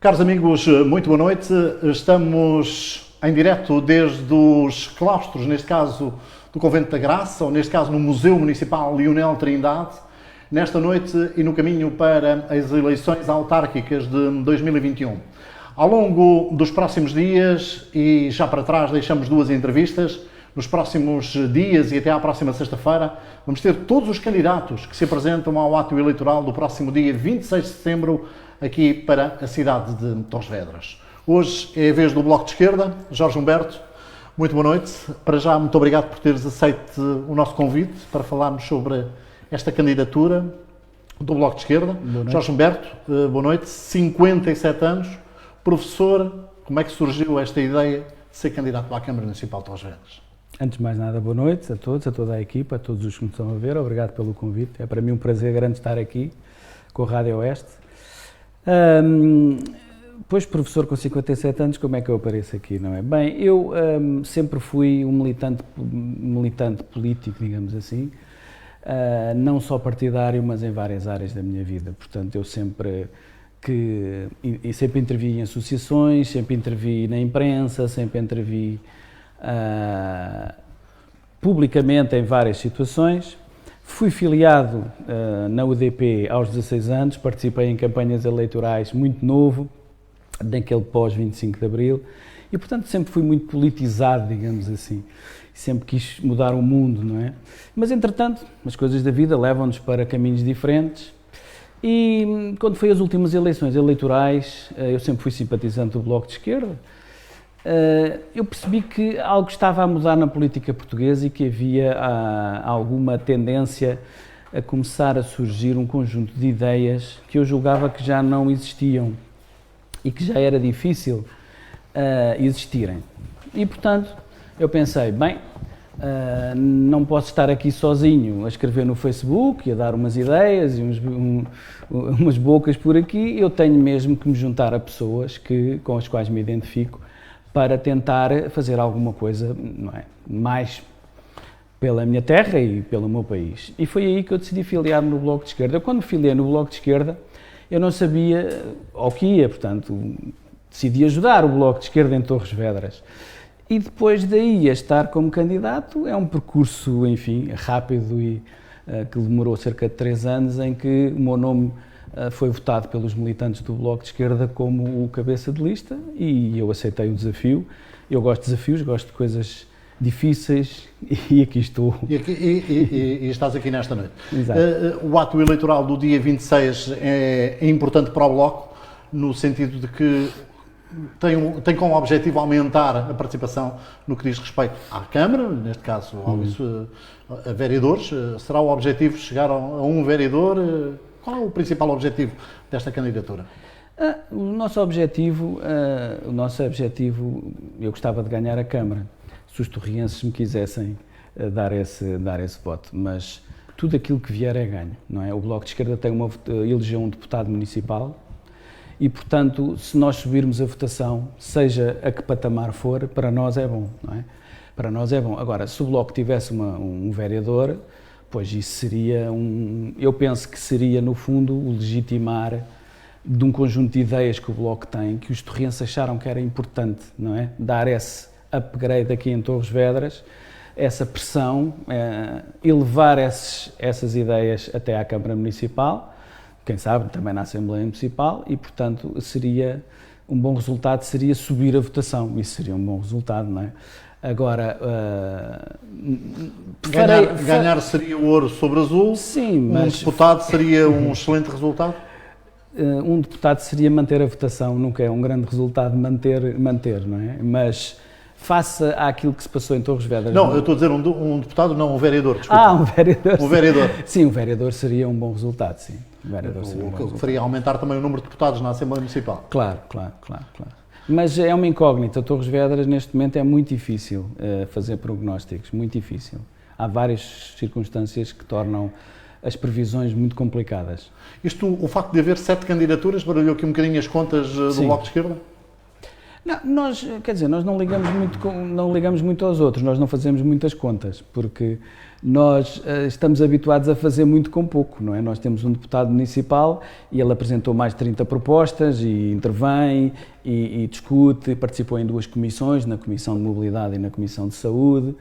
Caros amigos, muito boa noite. Estamos em direto desde os claustros, neste caso do Convento da Graça, ou neste caso no Museu Municipal Leonel Trindade, nesta noite e no caminho para as eleições autárquicas de 2021. Ao longo dos próximos dias, e já para trás deixamos duas entrevistas, nos próximos dias e até à próxima sexta-feira, vamos ter todos os candidatos que se apresentam ao ato eleitoral do próximo dia 26 de setembro, aqui para a cidade de Torres Vedras. Hoje é a vez do Bloco de Esquerda. Jorge Humberto, muito boa noite. Para já, muito obrigado por teres aceito o nosso convite para falarmos sobre esta candidatura do Bloco de Esquerda. Jorge Humberto, boa noite, 57 anos, professor. Como é que surgiu esta ideia de ser candidato à Câmara Municipal de Torres Vedras? Antes de mais nada, boa noite a todos, a toda a equipa, a todos os que me estão a ver. Obrigado pelo convite. É para mim um prazer grande estar aqui com a Rádio Oeste. Pois, professor com 57 anos, como é que eu apareço aqui, não é? Bem, eu sempre fui um militante político, digamos assim, não só partidário, mas em várias áreas da minha vida. Portanto, eu sempre intervi em associações, sempre intervi na imprensa, sempre intervi publicamente em várias situações. Fui filiado na UDP aos 16 anos, participei em campanhas eleitorais muito novo, naquele pós-25 de Abril, e portanto sempre fui muito politizado, digamos assim, sempre quis mudar o mundo, não é? Mas entretanto, as coisas da vida levam-nos para caminhos diferentes, e quando foi as últimas eleições eleitorais, eu sempre fui simpatizante do Bloco de Esquerda. Eu percebi que algo estava a mudar na política portuguesa e que havia alguma tendência a começar a surgir um conjunto de ideias que eu julgava que já não existiam e que já era difícil existirem. E, portanto, eu pensei, bem, não posso estar aqui sozinho a escrever no Facebook e a dar umas ideias e umas bocas por aqui, eu tenho mesmo que me juntar a pessoas com as quais me identifico para tentar fazer alguma coisa, não é, mais pela minha terra e pelo meu país. E foi aí que eu decidi filiar-me no Bloco de Esquerda. Eu, quando me filiei no Bloco de Esquerda, eu não sabia ao que ia, portanto, decidi ajudar o Bloco de Esquerda em Torres Vedras. E depois daí a estar como candidato, é um percurso, enfim, rápido e que demorou cerca de 3 anos, em que o meu nome foi votado pelos militantes do Bloco de Esquerda como o cabeça de lista e eu aceitei o desafio. Eu gosto de desafios, gosto de coisas difíceis e aqui estou. E estás aqui nesta noite. Exato. O ato eleitoral do dia 26 é importante para o Bloco, no sentido de que tem como objetivo aumentar a participação no que diz respeito à Câmara, neste caso a vereadores. Será o objetivo chegar a um vereador? Qual é o principal objetivo desta candidatura? O nosso objetivo, eu gostava de ganhar a Câmara, se os torrienses me quisessem dar esse voto, mas tudo aquilo que vier é ganho, não é? O Bloco de Esquerda elegeu um deputado municipal e, portanto, se nós subirmos a votação, seja a que patamar for, para nós é bom, não é? Para nós é bom. Agora, se o Bloco tivesse um vereador, pois isso seria eu penso que seria, no fundo, o legitimar de um conjunto de ideias que o Bloco tem, que os torrenses acharam que era importante, não é? Dar esse upgrade aqui em Torres Vedras, essa pressão, elevar essas ideias até à Câmara Municipal, quem sabe também na Assembleia Municipal, e, portanto, seria um bom resultado, seria subir a votação. Isso seria um bom resultado, não é? Agora, ganhar seria o ouro sobre azul. Sim, mas um deputado seria um excelente resultado? Um deputado seria manter a votação, nunca é um grande resultado manter, não é? Mas face àquilo que se passou em Torres Vedras... Não, eu estou a dizer um deputado, não um vereador, desculpa. Um vereador. Um vereador. Sim, um vereador seria um bom resultado, sim. O que faria aumentar também o número de deputados na Assembleia Municipal. Claro. Mas é uma incógnita. Torres Vedras, neste momento, é muito difícil fazer prognósticos, muito difícil. Há várias circunstâncias que tornam as previsões muito complicadas. O facto de haver 7 candidaturas, baralhou aqui um bocadinho as contas do Bloco de Esquerda? Não, nós não ligamos muito aos outros, nós não fazemos muitas contas, porque nós estamos habituados a fazer muito com pouco, não é? Nós temos um deputado municipal e ele apresentou mais de 30 propostas e intervém e discute, participou em 2 comissões, na Comissão de Mobilidade e na Comissão de Saúde.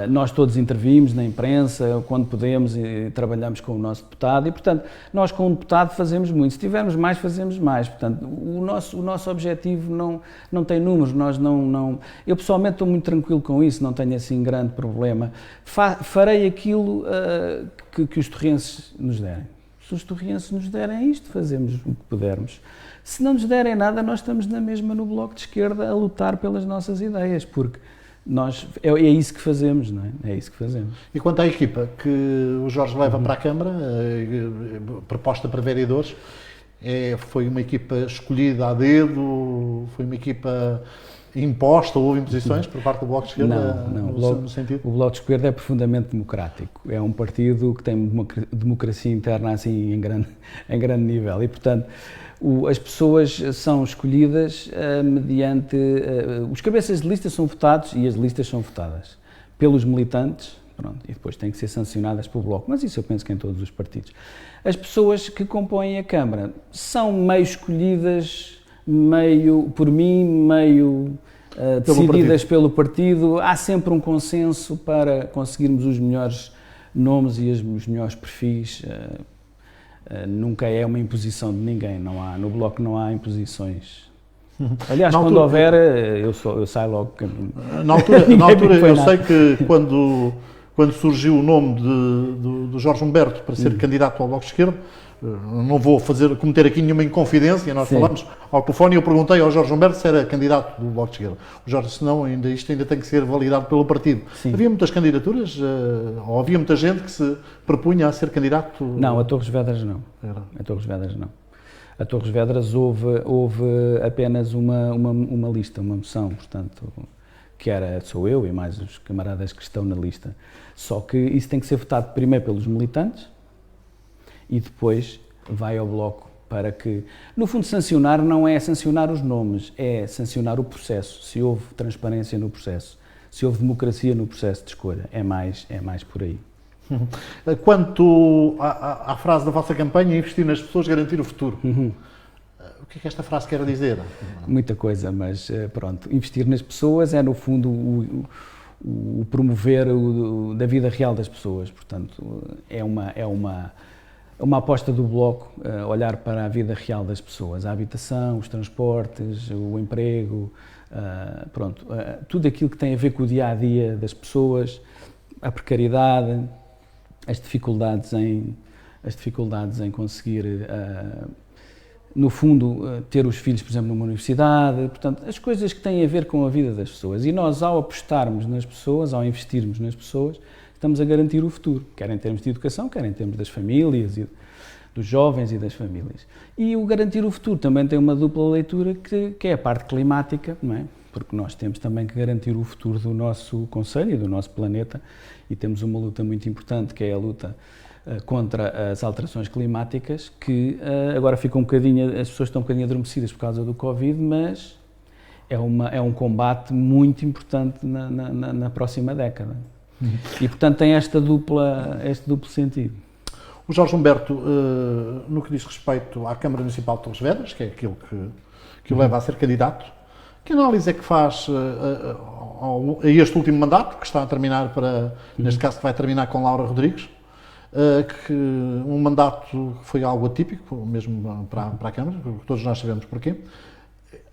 Nós todos intervimos na imprensa, quando podemos, e trabalhamos com o nosso deputado e, portanto, nós com o deputado fazemos muito. Se tivermos mais, fazemos mais. Portanto, o nosso objetivo não tem números, eu pessoalmente estou muito tranquilo com isso, não tenho assim grande problema. Farei aquilo que os torrenses nos derem. Se os torrenses nos derem isto, fazemos o que pudermos. Se não nos derem nada, nós estamos na mesma no Bloco de Esquerda a lutar pelas nossas ideias, porque é isso que fazemos, não é? É isso que fazemos. E quanto à equipa que o Jorge leva para a Câmara, proposta para vereadores, foi uma equipa escolhida a dedo, foi uma equipa imposta, houve imposições por parte do Bloco de Esquerda? Não. No sentido? O Bloco de Esquerda é profundamente democrático. É um partido que tem democracia interna assim em grande nível e, portanto, as pessoas são escolhidas mediante... os cabeças de lista são votados e as listas são votadas pelos militantes, pronto, e depois têm que ser sancionadas pelo Bloco, mas isso eu penso que em todos os partidos. As pessoas que compõem a Câmara são meio escolhidas, meio por mim, meio decididas pelo partido. Há sempre um consenso para conseguirmos os melhores nomes e os melhores perfis. Nunca é uma imposição de ninguém, no Bloco não há imposições. Aliás, quando houver, eu saio logo do caminho. Na altura eu sei que quando surgiu o nome do Jorge Humberto para ser candidato ao Bloco de Esquerda, não vou cometer aqui nenhuma inconfidência, nós falamos ao telefone e eu perguntei ao Jorge Humberto se era candidato do Bloco de Esquerda. O Jorge, senão isto ainda tem que ser validado pelo partido. Sim. Havia muitas candidaturas, ou havia muita gente que se propunha a ser candidato? Não, a Torres Vedras não. A Torres Vedras não. A Torres Vedras houve apenas uma lista, uma moção, portanto, que sou eu e mais os camaradas que estão na lista. Só que isso tem que ser votado primeiro pelos militantes e depois vai ao Bloco para que... No fundo, sancionar não é sancionar os nomes, é sancionar o processo, se houve transparência no processo, se houve democracia no processo de escolha, é mais por aí. Quanto à frase da vossa campanha, investir nas pessoas, garantir o futuro, o que é que esta frase quer dizer? Muita coisa, mas pronto, investir nas pessoas é no fundo o promover da vida real das pessoas, portanto é uma aposta do Bloco, olhar para a vida real das pessoas, a habitação, os transportes, o emprego, tudo aquilo que tem a ver com o dia-a-dia das pessoas, a precariedade, as dificuldades em conseguir, no fundo, ter os filhos, por exemplo, numa universidade, portanto, as coisas que têm a ver com a vida das pessoas. E nós, ao apostarmos nas pessoas, ao investirmos nas pessoas, estamos a garantir o futuro, quer em termos de educação, quer em termos das famílias, dos jovens e das famílias. E o garantir o futuro também tem uma dupla leitura que é a parte climática, não é? Porque nós temos também que garantir o futuro do nosso concelho e do nosso planeta e temos uma luta muito importante, que é a luta contra as alterações climáticas, que agora as pessoas estão um bocadinho adormecidas por causa do Covid, mas é um combate muito importante na próxima década. E, portanto, tem este duplo sentido. O Jorge Humberto, no que diz respeito à Câmara Municipal de Torres Vedras, que é aquilo que o leva a ser candidato, que análise é que faz a este último mandato, que está a terminar neste caso que vai terminar com Laura Rodrigues, que um mandato que foi algo atípico, mesmo para a Câmara, todos nós sabemos porquê,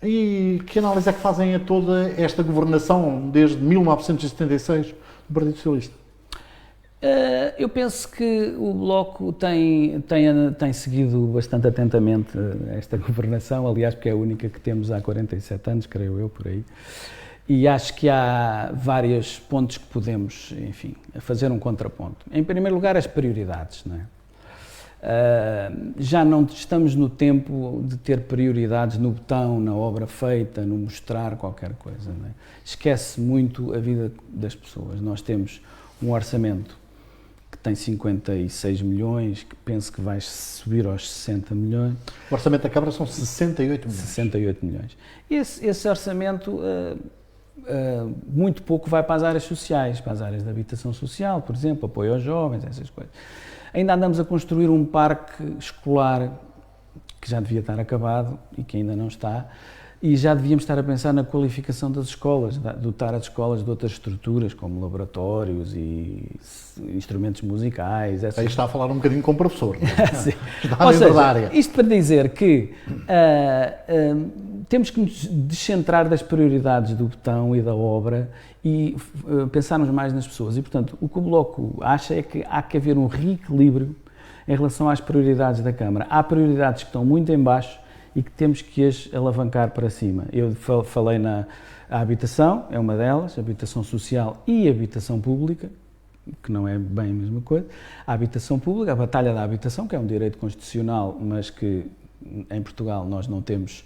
e que análise é que fazem a toda esta governação desde 1976 do Partido Socialista? Eu penso que o Bloco tem seguido bastante atentamente esta governação, aliás, porque é a única que temos há 47 anos, creio eu, por aí. E acho que há vários pontos que podemos, enfim, fazer um contraponto. Em primeiro lugar, as prioridades, não é? Já não estamos no tempo de ter prioridades no botão, na obra feita, no mostrar qualquer coisa, não é? Esquece muito a vida das pessoas. Nós temos um orçamento que tem 56 milhões, que penso que vai subir aos 60 milhões. O orçamento da Câmara são 68 milhões. 68 milhões. Esse orçamento, muito pouco vai para as áreas sociais, para as áreas de habitação social, por exemplo, apoio aos jovens, essas coisas. Ainda andamos a construir um parque escolar que já devia estar acabado e que ainda não está, e já devíamos estar a pensar na qualificação das escolas, dotar as escolas de outras estruturas, como laboratórios e instrumentos musicais. Aí está a falar um bocadinho com o professor. Sim. Está Ou seja, da área. isto para dizer que temos que nos descentrar das prioridades do botão e da obra e pensarmos mais nas pessoas. E, portanto, o que o Bloco acha é que há que haver um reequilíbrio em relação às prioridades da Câmara. Há prioridades que estão muito em baixo e que temos que as alavancar para cima. Eu falei na habitação, é uma delas, habitação social e habitação pública, que não é bem a mesma coisa. A habitação pública, a batalha da habitação, que é um direito constitucional, mas que em Portugal nós não temos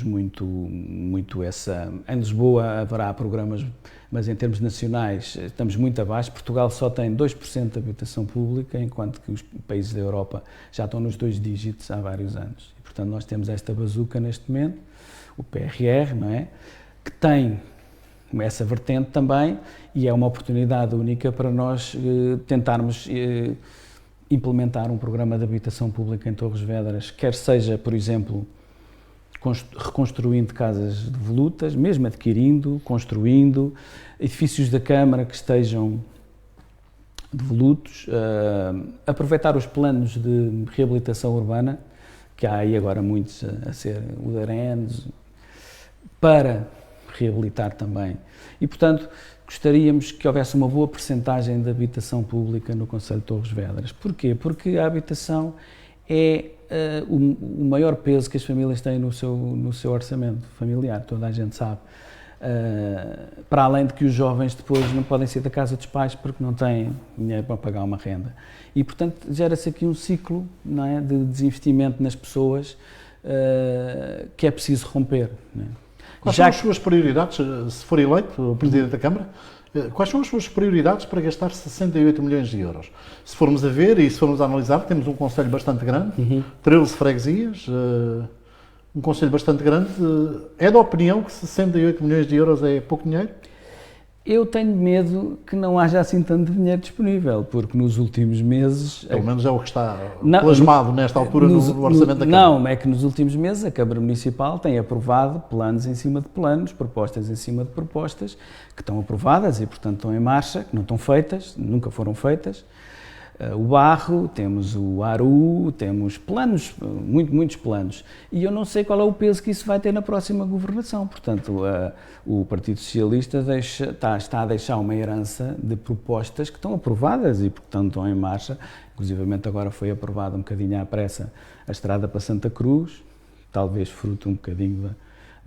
muito essa... Em Lisboa haverá programas, mas em termos nacionais estamos muito abaixo. Portugal só tem 2% de habitação pública, enquanto que os países da Europa já estão nos 2 dígitos há vários anos. E, portanto, nós temos esta bazuca neste momento, o PRR, não é? Que tem essa vertente também e é uma oportunidade única para nós tentarmos implementar um programa de habitação pública em Torres Vedras, quer seja, por exemplo, reconstruindo casas devolutas, mesmo adquirindo, construindo, edifícios da Câmara que estejam devolutos, aproveitar os planos de reabilitação urbana, que há aí agora muitos a ser udarenses, para reabilitar também. E, portanto, gostaríamos que houvesse uma boa percentagem de habitação pública no Concelho de Torres Vedras. Porquê? Porque a habitação é o maior peso que as famílias têm no seu orçamento familiar, toda a gente sabe. Para além de que os jovens depois não podem sair da casa dos pais porque não têm dinheiro para pagar uma renda. E, portanto, gera-se aqui um ciclo, não é, de desinvestimento nas pessoas que é preciso romper. Não é? Quais são as suas prioridades, se for eleito o Presidente da Câmara, quais são as suas prioridades para gastar 68 milhões de euros? Se formos a ver e se formos a analisar, temos um concelho bastante grande, 13 freguesias, um concelho bastante grande. É da opinião que 68 milhões de euros é pouco dinheiro? Eu tenho medo que não haja assim tanto dinheiro disponível, porque nos últimos meses... Pelo menos é o que está plasmado nesta altura no Orçamento da Câmara. Não, é que nos últimos meses a Câmara Municipal tem aprovado planos em cima de planos, propostas em cima de propostas, que estão aprovadas e, portanto, estão em marcha, que não estão feitas, nunca foram feitas. O Barro, temos o ARU, temos planos, muitos planos. E eu não sei qual é o peso que isso vai ter na próxima governação. Portanto, o Partido Socialista está a deixar uma herança de propostas que estão aprovadas e, portanto, estão em marcha. Inclusivamente agora foi aprovada um bocadinho à pressa a estrada para Santa Cruz, talvez fruto um bocadinho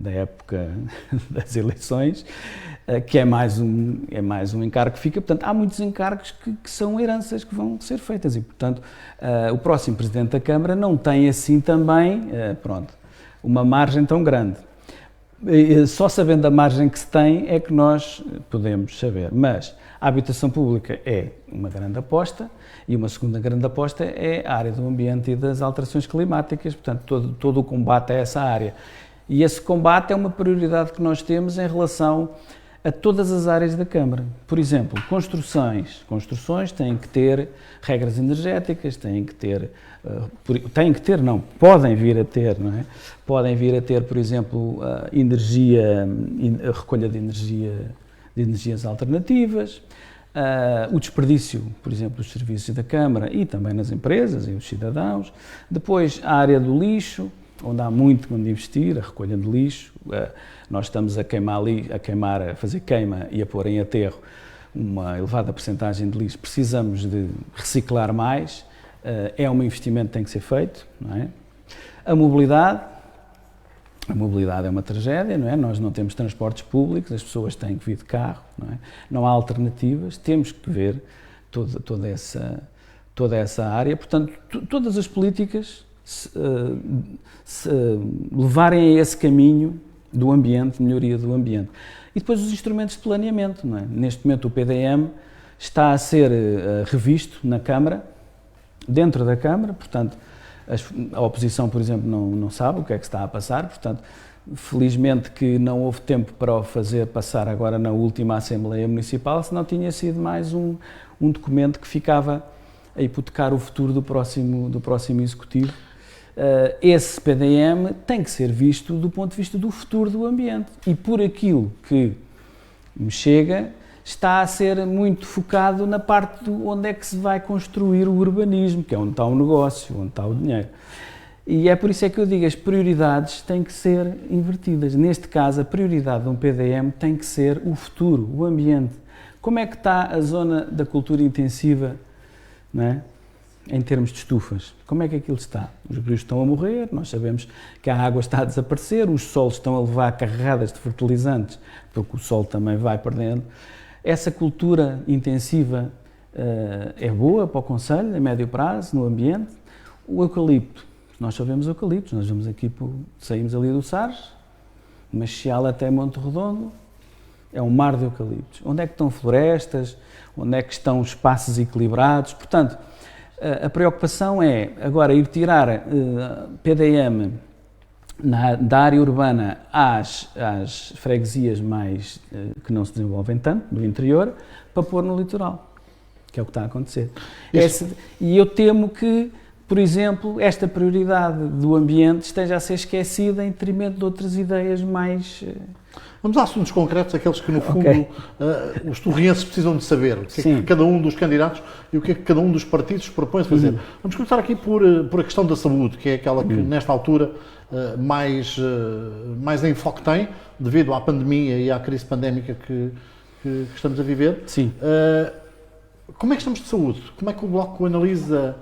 da época das eleições, que é mais um encargo que fica. Portanto, há muitos encargos que são heranças que vão ser feitas e, portanto, o próximo Presidente da Câmara não tem assim também, uma margem tão grande. Só sabendo a margem que se tem é que nós podemos saber. Mas a habitação pública é uma grande aposta e uma segunda grande aposta é a área do ambiente e das alterações climáticas, portanto, todo o combate a essa área. E esse combate é uma prioridade que nós temos em relação a todas as áreas da Câmara. Por exemplo, construções têm que ter regras energéticas, podem vir a ter, não é? Podem vir a ter, por exemplo, a recolha de energias alternativas, o desperdício, por exemplo, dos serviços da Câmara e também nas empresas e os cidadãos. Depois, a área do lixo, onde há muito onde investir, a recolha de lixo. Nós estamos a fazer queima e a pôr em aterro uma elevada percentagem de lixo. Precisamos de reciclar mais, é um investimento que tem que ser feito, não é? A mobilidade é uma tragédia, não é? Nós não temos transportes públicos, as pessoas têm que vir de carro, não é? Não há alternativas, temos que ver toda essa área. Portanto, todas as políticas se levarem a esse caminho do ambiente, melhoria do ambiente. E depois os instrumentos de planeamento, não é? Neste momento o PDM está a ser revisto na Câmara, dentro da Câmara, portanto, a oposição, por exemplo, não sabe o que é que está a passar, portanto, felizmente que não houve tempo para o fazer passar agora na última Assembleia Municipal, senão tinha sido mais um documento que ficava a hipotecar o futuro do próximo Executivo. Esse PDM tem que ser visto do ponto de vista do futuro do ambiente e por aquilo que me chega, está a ser muito focado na parte de onde é que se vai construir o urbanismo, que é onde está o negócio, onde está o dinheiro. E é por isso é que eu digo, as prioridades têm que ser invertidas. Neste caso, a prioridade de um PDM tem que ser o futuro, o ambiente. Como é que está a zona da cultura intensiva, não é? Em termos de estufas? Como é que aquilo está? Os rios estão a morrer, nós sabemos que a água está a desaparecer, os solos estão a levar carregadas de fertilizantes, porque o solo também vai perdendo. Essa cultura intensiva é boa para o concelho, a médio prazo, no ambiente. O eucalipto, nós só vemos eucaliptos, nós vamos aqui, saímos ali do Sares, Machial até Monte Redondo, é um mar de eucaliptos. Onde é que estão florestas? Onde é que estão espaços equilibrados? Portanto, a preocupação é agora ir tirar PDM da área urbana às freguesias mais que não se desenvolvem tanto, do interior, para pôr no litoral, que é o que está a acontecer. E eu temo que, por exemplo, esta prioridade do ambiente esteja a ser esquecida em detrimento de outras ideias mais... Vamos a assuntos concretos, aqueles que, no fundo, os torrienses precisam de saber. O que é que cada um dos candidatos e o que é que cada um dos partidos propõe fazer. Vamos começar aqui por a questão da saúde, que é aquela que, nesta altura, mais em foco tem, devido à pandemia e à crise pandémica que estamos a viver. Sim. Como é que estamos de saúde? Como é que o Bloco analisa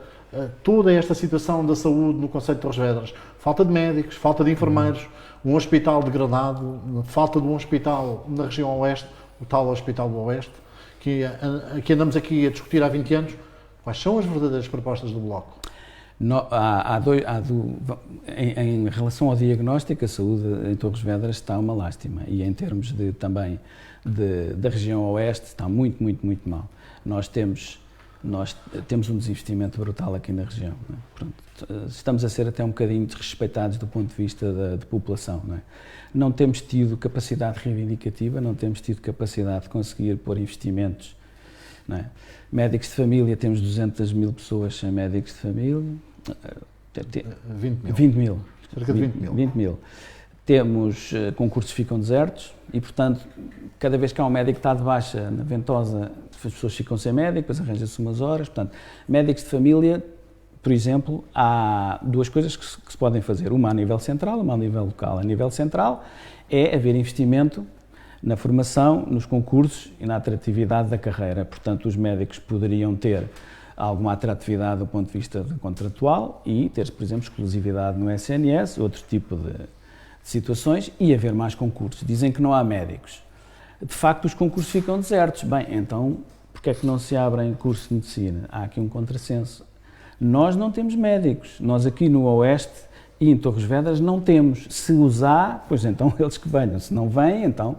toda esta situação da saúde no concelho de Torres Vedras? Falta de médicos, falta de enfermeiros, um hospital degradado, falta de um hospital na região oeste, o tal Hospital do Oeste, que andamos aqui a discutir há 20 anos. Quais são as verdadeiras propostas do Bloco? Em relação ao diagnóstico, a saúde em Torres Vedras está uma lástima e em termos também da região oeste está muito, muito, muito mal. Nós temos um desinvestimento brutal aqui na região. Não é? Pronto, estamos a ser até um bocadinho desrespeitados do ponto de vista de população. Não é? Não temos tido capacidade reivindicativa, não temos tido capacidade de conseguir pôr investimentos. Não é? Médicos de família, temos 200 mil pessoas sem médicos de família. 20 mil. 20 mil. Cerca de 20 mil. 20 mil. Temos concursos que ficam desertos e, portanto, cada vez que há um médico que está de baixa na Ventosa, as pessoas ficam sem médico, depois arranja-se umas horas. Portanto, médicos de família, por exemplo, há duas coisas que se podem fazer. Uma a nível central, uma a nível local. A nível central é haver investimento na formação, nos concursos e na atratividade da carreira. Portanto, os médicos poderiam ter alguma atratividade do ponto de vista contratual e ter, por exemplo, exclusividade no SNS, outro tipo de situações, e haver mais concursos. Dizem que não há médicos. De facto, os concursos ficam desertos. Bem, então, porque é que não se abrem cursos de medicina? Há aqui um contrassenso. Nós não temos médicos. Nós aqui no Oeste e em Torres Vedras não temos. Se os há, pois então eles que venham. Se não vêm, então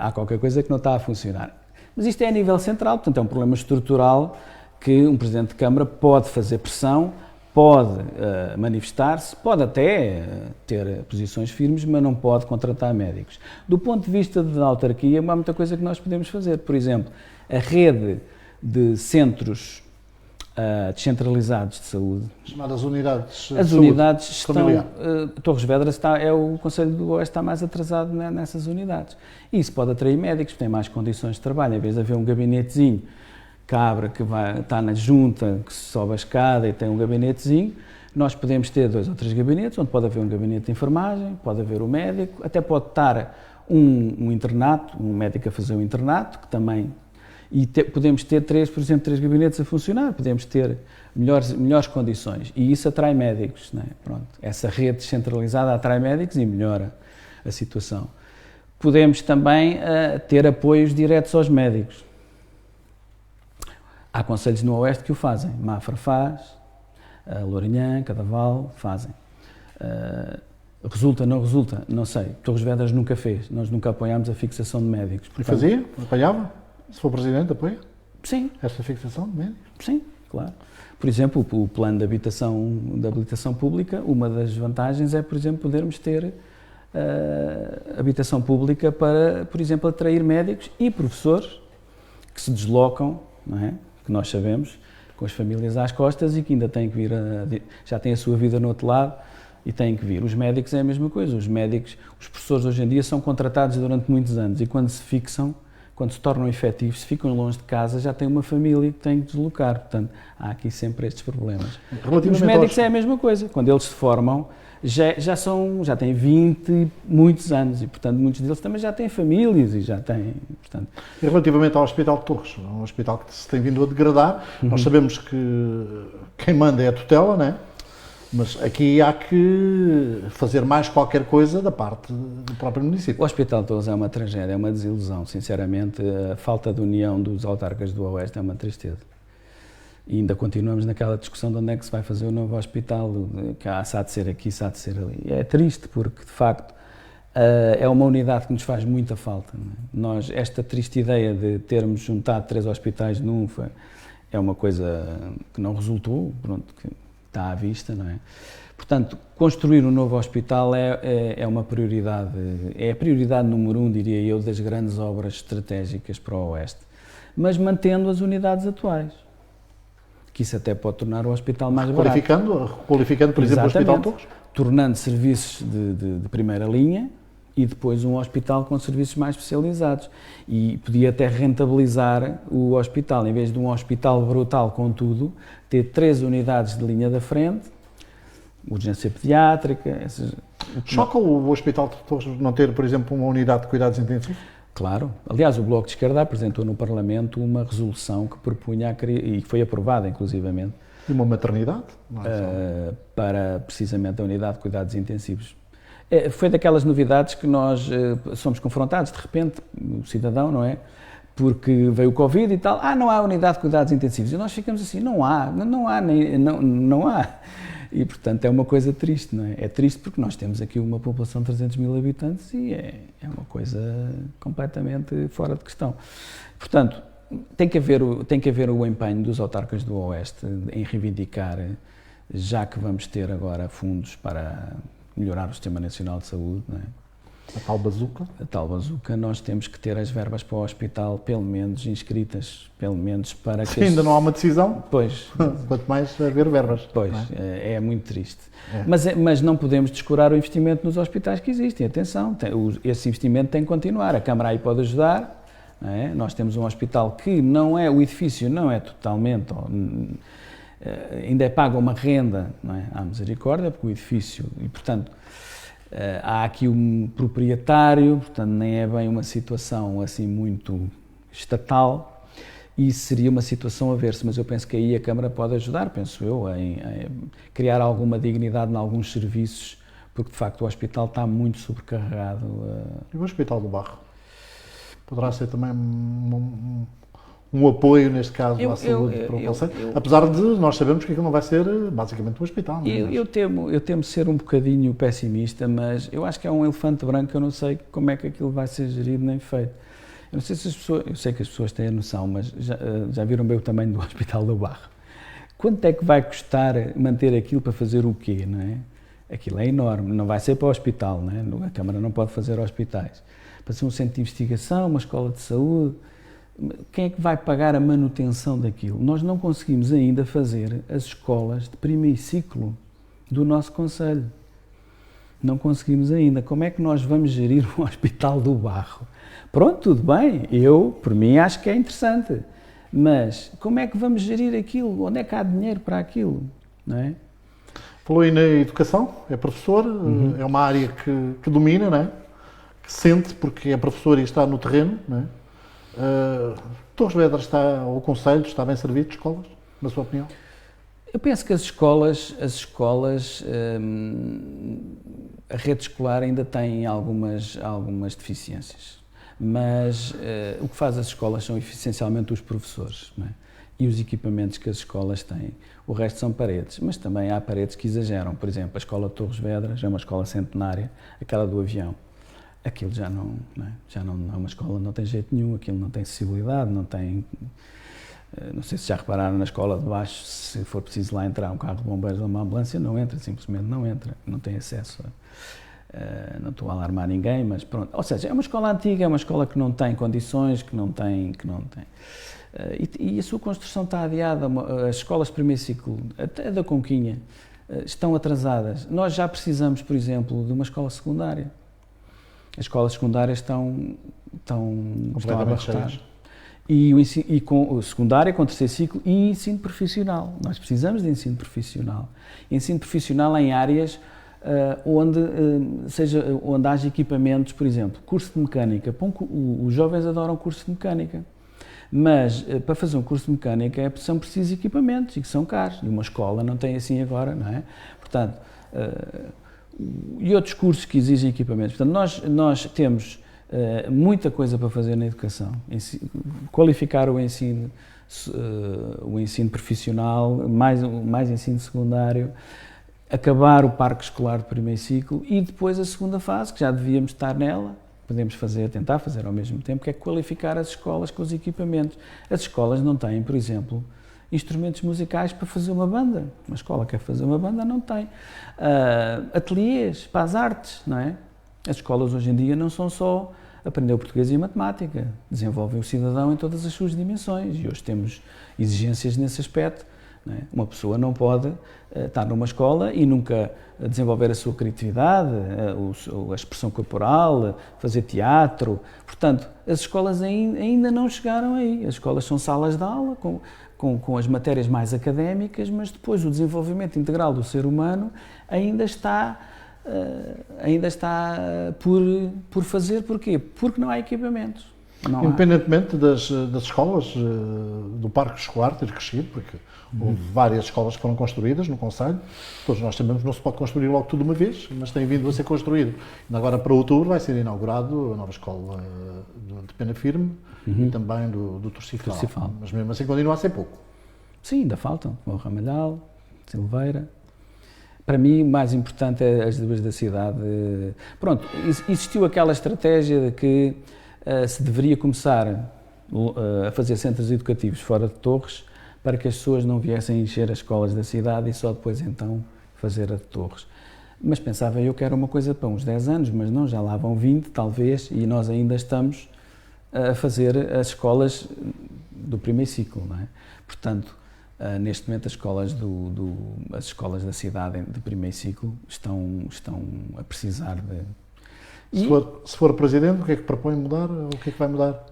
há qualquer coisa que não está a funcionar. Mas isto é a nível central, portanto é um problema estrutural que um Presidente de Câmara pode fazer pressão, pode manifestar-se, pode até ter posições firmes, mas não pode contratar médicos. Do ponto de vista da autarquia, há muita coisa que nós podemos fazer. Por exemplo, a rede de centros descentralizados de saúde. Chamadas unidades de As saúde unidades estão... familiar. Torres Vedras o Conselho do Oeste está mais atrasado nessas unidades. E isso pode atrair médicos, tem mais condições de trabalho. Em vez de haver um gabinetezinho cabra que está na junta, que sobe a escada e tem um gabinetezinho, nós podemos ter 2 ou 3 gabinetes, onde pode haver um gabinete de enfermagem, pode haver o médico, até pode estar um internato, um médico a fazer um internato, que também... E podemos ter por exemplo, 3 gabinetes a funcionar, podemos ter melhores condições. E isso atrai médicos, não é? Pronto, essa rede descentralizada atrai médicos e melhora a situação. Podemos também ter apoios diretos aos médicos. Há concelhos no Oeste que o fazem. Mafra faz, Lourinhã, Cadaval fazem. Resulta, não resulta? Não sei. Torres Vedras nunca fez. Nós nunca apoiámos a fixação de médicos. E fazia? Apoiava? Se for Presidente, apoia? Sim. esta fixação de médicos? Sim, claro. Por exemplo, o plano de habitação pública, uma das vantagens é, por exemplo, podermos ter habitação pública para, por exemplo, atrair médicos e professores que se deslocam, não é? Que nós sabemos, com as famílias às costas e que ainda têm que vir, já têm a sua vida no outro lado e têm que vir. Os médicos é a mesma coisa, os professores hoje em dia são contratados durante muitos anos e quando se fixam, quando se tornam efetivos, se ficam longe de casa, já têm uma família que têm que deslocar, portanto, há aqui sempre estes problemas. Os médicos é a mesma coisa, quando eles se formam, já têm 20 e muitos anos e, portanto, muitos deles também já têm famílias e já têm, portanto... E relativamente ao Hospital de Torres, um hospital que se tem vindo a degradar, nós sabemos que quem manda é a tutela, não é? Mas aqui há que fazer mais qualquer coisa da parte do próprio município. O Hospital de Torres é uma tragédia, é uma desilusão, sinceramente. A falta de união dos autarcas do Oeste é uma tristeza. E ainda continuamos naquela discussão de onde é que se vai fazer o novo hospital, que se há de ser aqui, se há de ser ali. É triste porque, de facto, é uma unidade que nos faz muita falta. Não é? Esta triste ideia de termos juntado 3 hospitais num é uma coisa que não resultou, pronto, que está à vista, não é? Portanto, construir um novo hospital é uma prioridade, é a prioridade número 1, diria eu, das grandes obras estratégicas para o Oeste, mas mantendo as unidades atuais, que isso até pode tornar o hospital mais barato. Qualificando, por exemplo, o Hospital de Torres? Tornando serviços de primeira linha e depois um hospital com serviços mais especializados. E podia até rentabilizar o hospital, em vez de um hospital brutal com tudo, ter 3 unidades de linha da frente, urgência pediátrica... Choca o Hospital de Torres não ter, por exemplo, uma unidade de cuidados intensivos? Claro. Aliás, o Bloco de Esquerda apresentou no Parlamento uma resolução que propunha, e foi aprovada, inclusivamente, e uma maternidade? Para, precisamente, a unidade de cuidados intensivos. Foi daquelas novidades que nós somos confrontados, de repente, o cidadão, não é? Porque veio o Covid e tal, não há unidade de cuidados intensivos. E nós ficamos assim, não há. E, portanto, é uma coisa triste, não é? É triste porque nós temos aqui uma população de 300 mil habitantes e é uma coisa completamente fora de questão. Portanto, tem que haver o empenho dos autarcas do Oeste em reivindicar, já que vamos ter agora fundos para melhorar o Sistema Nacional de Saúde, não é? A tal bazuca? A tal bazuca, nós temos que ter as verbas para o hospital, pelo menos inscritas, pelo menos para que... Ainda não há uma decisão? Pois. Quanto mais haver verbas. Pois, é muito triste. Mas não podemos descurar o investimento nos hospitais que existem. Atenção, esse investimento tem que continuar. A Câmara aí pode ajudar. Não é? Nós temos um hospital que não é, o edifício não é totalmente... ainda é paga uma renda, não é? À misericórdia, porque o edifício... E, portanto... há aqui um proprietário, portanto nem é bem uma situação assim muito estatal e seria uma situação a ver-se, mas eu penso que aí a Câmara pode ajudar, penso eu, em criar alguma dignidade em alguns serviços, porque de facto o hospital está muito sobrecarregado. E o Hospital do Barro? Poderá ser também um apoio, neste caso, à saúde para o Conselho, apesar de nós sabemos que aquilo não vai ser basicamente um hospital. Não é? Eu temo ser um bocadinho pessimista, mas eu acho que é um elefante branco, eu não sei como é que aquilo vai ser gerido nem feito. Eu não sei se as pessoas, eu sei que as pessoas têm a noção, mas já viram bem o tamanho do Hospital do Barro. Quanto é que vai custar manter aquilo para fazer o quê, não é? Aquilo é enorme, não vai ser para o hospital, não é? A Câmara não pode fazer hospitais. Para ser um centro de investigação, uma escola de saúde... Quem é que vai pagar a manutenção daquilo? Nós não conseguimos ainda fazer as escolas de primeiro ciclo do nosso concelho. Não conseguimos ainda. Como é que nós vamos gerir um Hospital do Barro? Pronto, tudo bem. Eu, por mim, acho que é interessante. Mas como é que vamos gerir aquilo? Onde é que há dinheiro para aquilo? Não é? Falou aí na educação, é professor, é uma área que domina, não é? Que sente, porque é professor e está no terreno, não é? Torres Vedras o Conselho está bem servido de escolas, na sua opinião? Eu penso que as escolas, a rede escolar ainda tem algumas deficiências, mas o que faz as escolas são essencialmente os professores, não é? E os equipamentos que as escolas têm. O resto são paredes, mas também há paredes que exageram. Por exemplo, a escola de Torres Vedras é uma escola centenária, aquela do avião. Aquilo já não é uma escola, não tem jeito nenhum, aquilo não tem acessibilidade, não tem... Não sei se já repararam, na escola de baixo, se for preciso lá entrar um carro de bombeiros ou uma ambulância, não entra, simplesmente não entra, não tem acesso não estou a alarmar ninguém, mas pronto. Ou seja, é uma escola antiga, é uma escola que não tem condições, que não tem. E a sua construção está adiada. As escolas de primeiro ciclo, até da Conquinha, estão atrasadas. Nós já precisamos, por exemplo, de uma escola secundária. As escolas secundárias estão a abarrotar. E com o secundário, com o terceiro ciclo e ensino profissional. Nós precisamos de ensino profissional. Ensino profissional em áreas onde haja equipamentos, por exemplo, curso de mecânica. Os jovens adoram curso de mecânica, mas para fazer um curso de mecânica são precisos equipamentos e que são caros. E uma escola não tem assim agora, não é? Portanto, e outros cursos que exigem equipamentos. Portanto, nós temos muita coisa para fazer na educação. Qualificar o ensino profissional, mais ensino secundário, acabar o parque escolar de primeiro ciclo e depois a segunda fase, que já devíamos estar nela, podemos tentar fazer ao mesmo tempo, que é qualificar as escolas com os equipamentos. As escolas não têm, por exemplo, instrumentos musicais para fazer uma banda. Uma escola quer fazer uma banda, não tem. Ateliês para as artes, não é? As escolas hoje em dia não são só aprender o português e a matemática, desenvolvem o cidadão em todas as suas dimensões e hoje temos exigências nesse aspecto. Não é? Uma pessoa não pode estar numa escola e nunca desenvolver a sua criatividade, a expressão corporal, fazer teatro. Portanto, as escolas ainda não chegaram aí. As escolas são salas de aula com as matérias mais académicas, mas depois o desenvolvimento integral do ser humano ainda está por fazer. Porquê? Porque não há equipamentos. Independentemente das escolas, do parque escolar ter crescido, porque houve várias escolas que foram construídas no concelho, todos nós sabemos que não se pode construir logo tudo de uma vez, mas tem vindo a ser construído. Agora, para outubro, vai ser inaugurado a nova escola de Pena Firme e também do Torcifal. Mas mesmo assim continua a ser pouco. Sim, ainda faltam. O Ramalhal, Silveira. Para mim, o mais importante é as duas da cidade. Pronto, existiu aquela estratégia de que se deveria começar a fazer centros educativos fora de Torres para que as pessoas não viessem encher as escolas da cidade e só depois então fazer a de Torres. Mas pensava eu que era uma coisa para uns 10 anos, mas não, já lá vão 20 talvez, e nós ainda estamos a fazer as escolas do primeiro ciclo, não é? Portanto, neste momento as escolas da cidade de primeiro ciclo estão a precisar de... Se for Presidente, o que é que propõe mudar? O que é que vai mudar?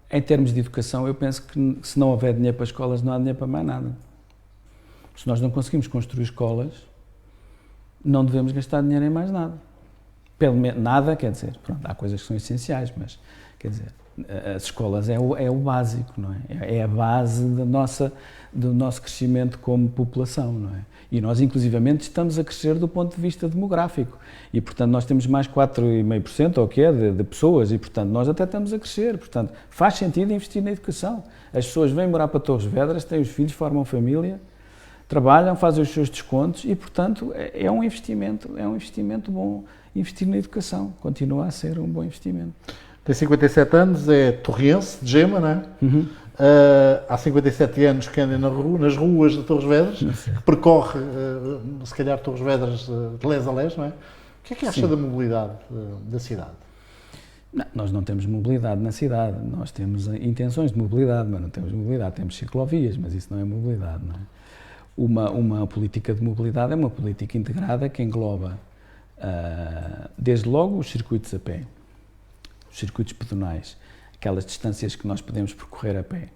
Em termos de educação, eu penso que se não houver dinheiro para escolas, não há dinheiro para mais nada. Se nós não conseguimos construir escolas, não devemos gastar dinheiro em mais nada. Pelo menos, nada, quer dizer, pronto, há coisas que são essenciais, mas, quer dizer, as escolas é o básico, não é? É a base do nosso crescimento como população, não é? E nós, inclusivamente, estamos a crescer do ponto de vista demográfico. E, portanto, nós temos mais 4,5% ou o que é, de pessoas, e, portanto, nós até estamos a crescer. Portanto, faz sentido investir na educação. As pessoas vêm morar para Torres Vedras, têm os filhos, formam família, trabalham, fazem os seus descontos e, portanto, é um investimento bom. Investir na educação continua a ser um bom investimento. Tem 57 anos, é torriense, de Gema, não é? Há 57 anos que anda nas ruas de Torres Vedras, que percorre, se calhar, Torres Vedras de les a les, não é? O que é que acha da mobilidade da cidade? Não, nós não temos mobilidade na cidade, nós temos intenções de mobilidade, mas não temos mobilidade. Temos ciclovias, mas isso não é mobilidade, não é? Uma política de mobilidade é uma política integrada que engloba, desde logo, os circuitos a pé, os circuitos pedonais, aquelas distâncias que nós podemos percorrer a pé,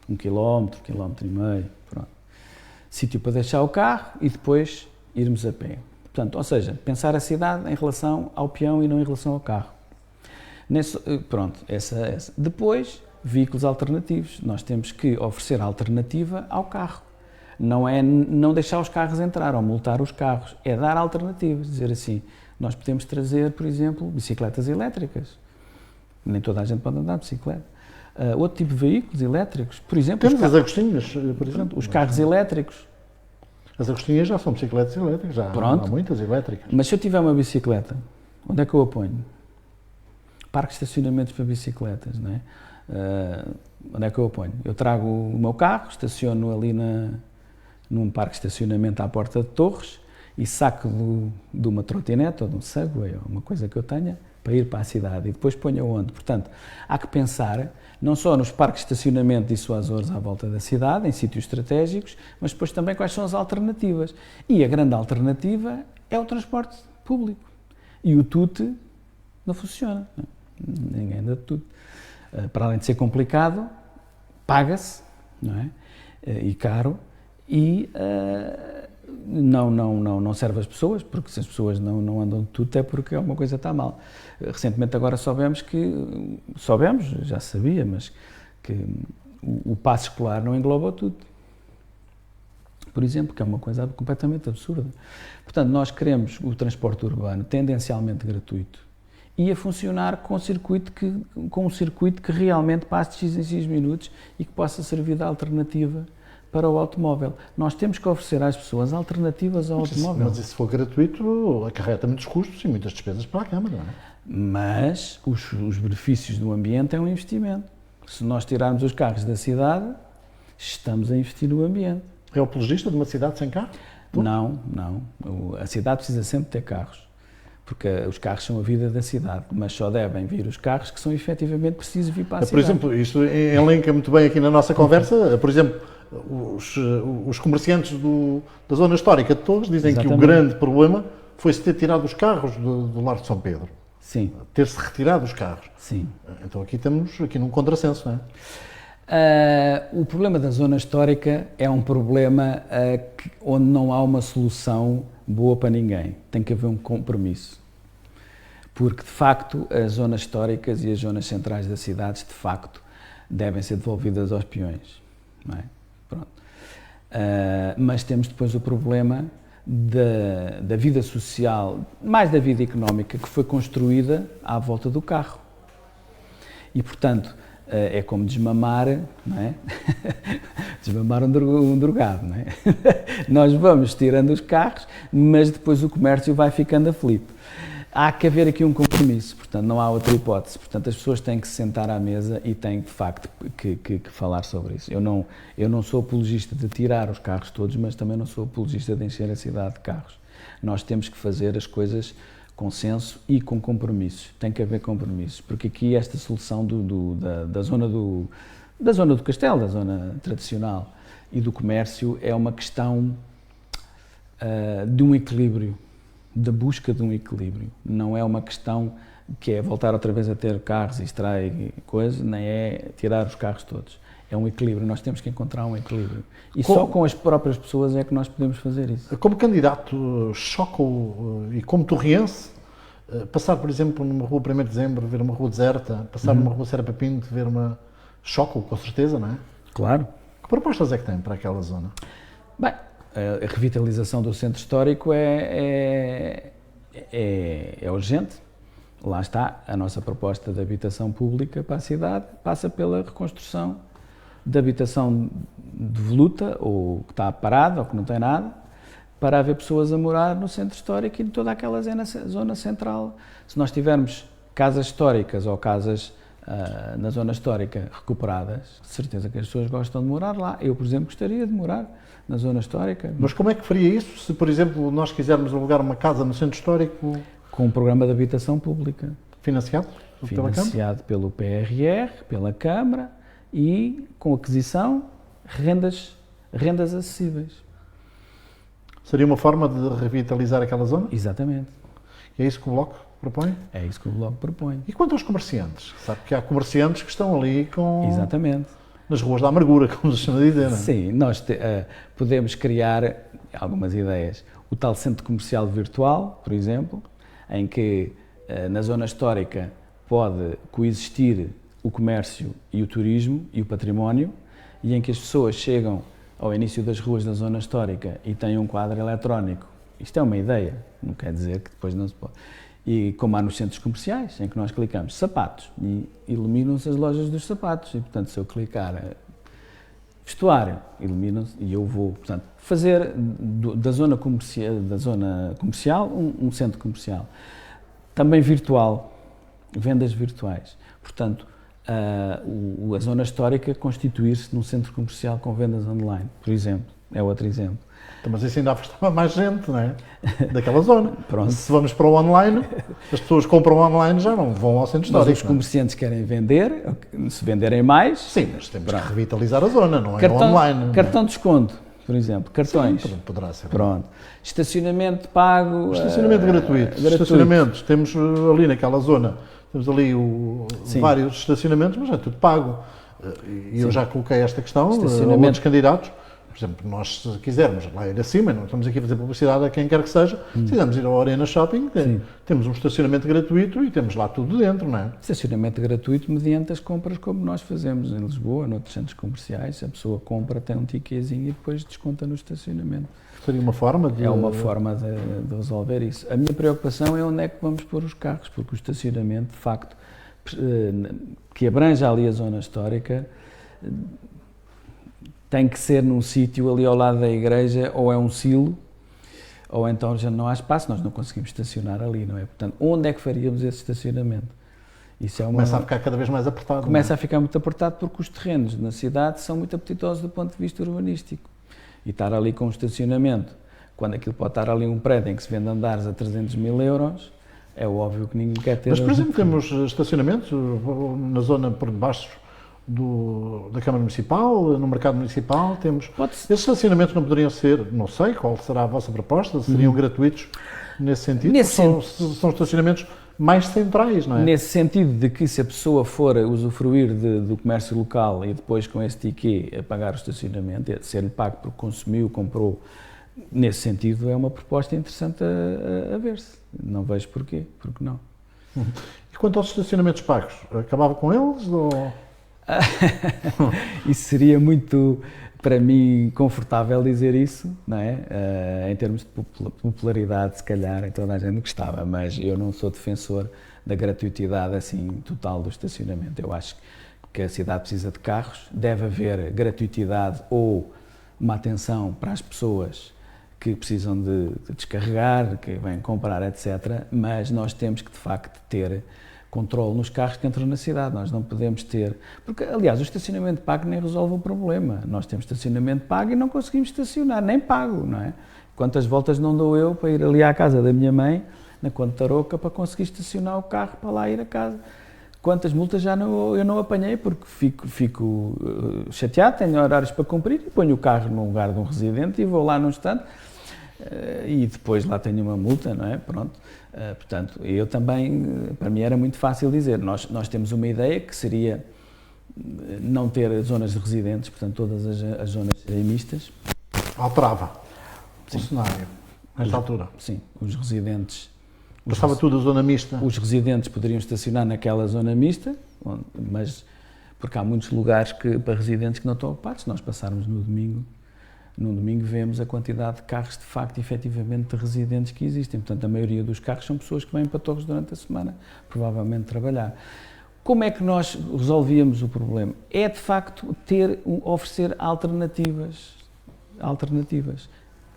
1 quilómetro, 1,5 km, pronto. Sítio para deixar o carro e depois irmos a pé. Portanto, ou seja, pensar a cidade em relação ao peão e não em relação ao carro. Pronto, essa. Depois, veículos alternativos. Nós temos que oferecer alternativa ao carro. Não é não deixar os carros entrar ou multar os carros, é dar alternativas, dizer assim, nós podemos trazer, por exemplo, bicicletas elétricas. Nem toda a gente pode andar de bicicleta. Outro tipo de veículos elétricos, por exemplo... Temos as Agostinhas, por exemplo. Os carros elétricos. As Agostinhas já são bicicletas elétricas, já há muitas elétricas. Mas se eu tiver uma bicicleta, onde é que eu a ponho? Parques de estacionamentos para bicicletas, não é? onde é que eu o ponho? Eu trago o meu carro, estaciono ali num parque de estacionamento à porta de Torres e saco de uma trotinete ou de um Segway ou uma coisa que eu tenha para ir para a cidade e depois ponho onde. Portanto, há que pensar não só nos parques de estacionamento dissuasores à volta da cidade, em sítios estratégicos, mas depois também quais são as alternativas. E a grande alternativa é o transporte público. E o TUT não funciona. Ninguém anda de TUT. Para além de ser complicado, paga-se, não é? E caro, e não serve às pessoas, porque se as pessoas não andam de tudo é porque alguma coisa está mal. Recentemente agora soubemos, já se sabia, mas que o passe escolar não engloba tudo. Por exemplo, que é uma coisa completamente absurda. Portanto, nós queremos o transporte urbano tendencialmente gratuito e a funcionar com um circuito que realmente passe de X em X minutos e que possa servir de alternativa para o automóvel. Nós temos que oferecer às pessoas alternativas ao automóvel. Mas se for gratuito, acarreta muitos custos e muitas despesas para a Câmara, não é? Mas os benefícios do ambiente é um investimento. Se nós tirarmos os carros da cidade, estamos a investir no ambiente. É o apologista de uma cidade sem carro? Não. A cidade precisa sempre ter carros, porque os carros são a vida da cidade, mas só devem vir os carros que são efetivamente precisos vir para a cidade. Por exemplo, isto elenca muito bem aqui na nossa conversa, por exemplo, os comerciantes da zona histórica de Torres dizem Exatamente. que o grande problema foi-se ter tirado os carros do Largo de São Pedro. Sim. Ter-se retirado os carros. Sim. Então aqui estamos num contrassenso, não é? O problema da zona histórica é um problema onde não há uma solução boa para ninguém. Tem que haver um compromisso. Porque, de facto, as zonas históricas e as zonas centrais das cidades, de facto, devem ser devolvidas aos peões. Não é? Pronto. Mas temos depois o problema da vida social, mais da vida económica, que foi construída à volta do carro. E, portanto, é como desmamar, não é? Desmamar um drogado, não é? Nós vamos tirando os carros, mas depois o comércio vai ficando aflito. Há que haver aqui um compromisso, portanto, não há outra hipótese. Portanto, as pessoas têm que se sentar à mesa e têm, de facto, que falar sobre isso. Eu não sou apologista de tirar os carros todos, mas também não sou apologista de encher a cidade de carros. Nós temos que fazer as coisas com senso e com compromissos. Tem que haver compromissos, porque aqui esta solução da zona do castelo, da zona tradicional e do comércio é uma questão de um equilíbrio, da busca de um equilíbrio. Não é uma questão que é voltar outra vez a ter carros e extrair coisas, nem é tirar os carros todos. É um equilíbrio, nós temos que encontrar um equilíbrio. E só com as próprias pessoas é que nós podemos fazer isso. Como candidato, choca-o, e como torriense, passar, por exemplo, numa rua 1º de Dezembro, ver uma rua deserta, passar numa rua Serra Pinto, ver uma... choca-o, com certeza, não é? Claro. Que propostas é que tem para aquela zona? Bem, a revitalização do centro histórico é urgente. Lá está, a nossa proposta de habitação pública para a cidade passa pela reconstrução de habitação de voluta, ou que está parada, ou que não tem nada, para haver pessoas a morar no centro histórico e em toda aquela zona central. Se nós tivermos casas históricas ou casas na zona histórica recuperadas, de certeza que as pessoas gostam de morar lá. Eu, por exemplo, gostaria de morar na zona histórica. Mas como é que faria isso se, por exemplo, nós quisermos alugar uma casa no centro histórico? Com um programa de habitação pública. Financiado pela Câmara? Financiado pelo PRR, pela Câmara e com aquisição, rendas acessíveis. Seria uma forma de revitalizar aquela zona? Exatamente. E é isso que o Bloco propõe? É isso que o Bloco propõe. E quanto aos comerciantes? Sabe que há comerciantes que estão ali Exatamente. nas ruas da amargura, como se chama a dizer, não é? Sim, nós podemos criar algumas ideias. O tal centro comercial virtual, por exemplo, em que na zona histórica pode coexistir o comércio e o turismo e o património, e em que as pessoas chegam ao início das ruas da zona histórica e têm um quadro eletrónico. Isto é uma ideia, não quer dizer que depois não se pode. E como há nos centros comerciais, em que nós clicamos sapatos e iluminam-se as lojas dos sapatos, e portanto se eu clicar vestuário, iluminam-se e eu vou, portanto, fazer da zona comercial um centro comercial. Também virtual, vendas virtuais. Portanto, a zona histórica constituir-se num centro comercial com vendas online, por exemplo, é outro exemplo. Então, mas isso ainda afastava mais gente, não é? Daquela zona. Pronto. Se vamos para o online, as pessoas compram online já não vão ao centro histórico. Mas os comerciantes querem vender, se venderem mais... Sim, mas temos que revitalizar a zona, não é no online. Cartão de desconto, por exemplo, cartões. Sim, poderá ser. Pronto. Estacionamento pago... Estacionamento gratuito. Estacionamentos, temos ali naquela zona, temos ali vários estacionamentos, mas é tudo pago. E eu já coloquei esta questão a outros candidatos. Por exemplo, nós, se quisermos lá ir acima, não estamos aqui a fazer publicidade a quem quer que seja, se quisermos ir ao Arena Shopping, temos um estacionamento gratuito e temos lá tudo dentro, não é? Estacionamento gratuito mediante as compras como nós fazemos em Lisboa, noutros centros comerciais. A pessoa compra, tem um ticketzinho e depois desconta no estacionamento. Seria uma forma de... É uma forma de resolver isso. A minha preocupação é onde é que vamos pôr os carros, porque o estacionamento, de facto, que abrange ali a zona histórica, tem que ser num sítio ali ao lado da igreja, ou é um silo, ou então já não há espaço, nós não conseguimos estacionar ali, não é? Portanto, onde é que faríamos esse estacionamento? Isso é começa a ficar cada vez mais apertado. Começa a ficar muito apertado porque os terrenos na cidade são muito apetitosos do ponto de vista urbanístico. E estar ali com um estacionamento, quando aquilo pode estar ali um prédio em que se vende andares a 300 mil euros, é óbvio que ninguém quer ter... Mas, por exemplo, temos estacionamentos na zona por debaixo da Câmara Municipal, no mercado municipal, temos... Esses estacionamentos não poderiam ser, não sei, qual será a vossa proposta, seriam gratuitos nesse sentido? São estacionamentos mais centrais, não é? Nesse sentido de que se a pessoa for usufruir do comércio local e depois com esse ticket a pagar o estacionamento, ser-lhe pago porque consumiu, comprou, nesse sentido é uma proposta interessante a ver-se. Não vejo porquê, porque não. E quanto aos estacionamentos pagos, acabava com eles ou... Isso seria muito, para mim, confortável dizer isso, não é? Em termos de popularidade, se calhar, então a gente gostava, mas eu não sou defensor da gratuitidade assim total do estacionamento. Eu acho que a cidade precisa de carros, deve haver gratuitidade ou uma atenção para as pessoas que precisam de descarregar, que vêm comprar, etc. Mas nós temos que, de facto, ter controle nos carros que entram na cidade. Nós não podemos ter... Porque, aliás, o estacionamento pago nem resolve o problema. Nós temos estacionamento pago e não conseguimos estacionar, nem pago, não é? Quantas voltas não dou eu para ir ali à casa da minha mãe, na Conde Tarouca, para conseguir estacionar o carro para lá ir a casa? Quantas multas eu não apanhei, porque fico chateado, tenho horários para cumprir e ponho o carro no lugar de um residente e vou lá num instante e depois lá tenho uma multa, não é? Pronto. Portanto, eu também, para mim era muito fácil dizer, nós temos uma ideia que seria não ter zonas de residentes, portanto todas as zonas serem mistas. Alterava o cenário, nesta altura. Sim, os residentes... Passava tudo a zona mista? Os residentes poderiam estacionar naquela zona mista, mas porque há muitos lugares para residentes que não estão ocupados. Se nós passarmos no domingo vemos a quantidade de carros, de facto, efetivamente, de residentes que existem. Portanto, a maioria dos carros são pessoas que vêm para Torres durante a semana, provavelmente trabalhar. Como é que nós resolvíamos o problema? É, de facto, oferecer alternativas.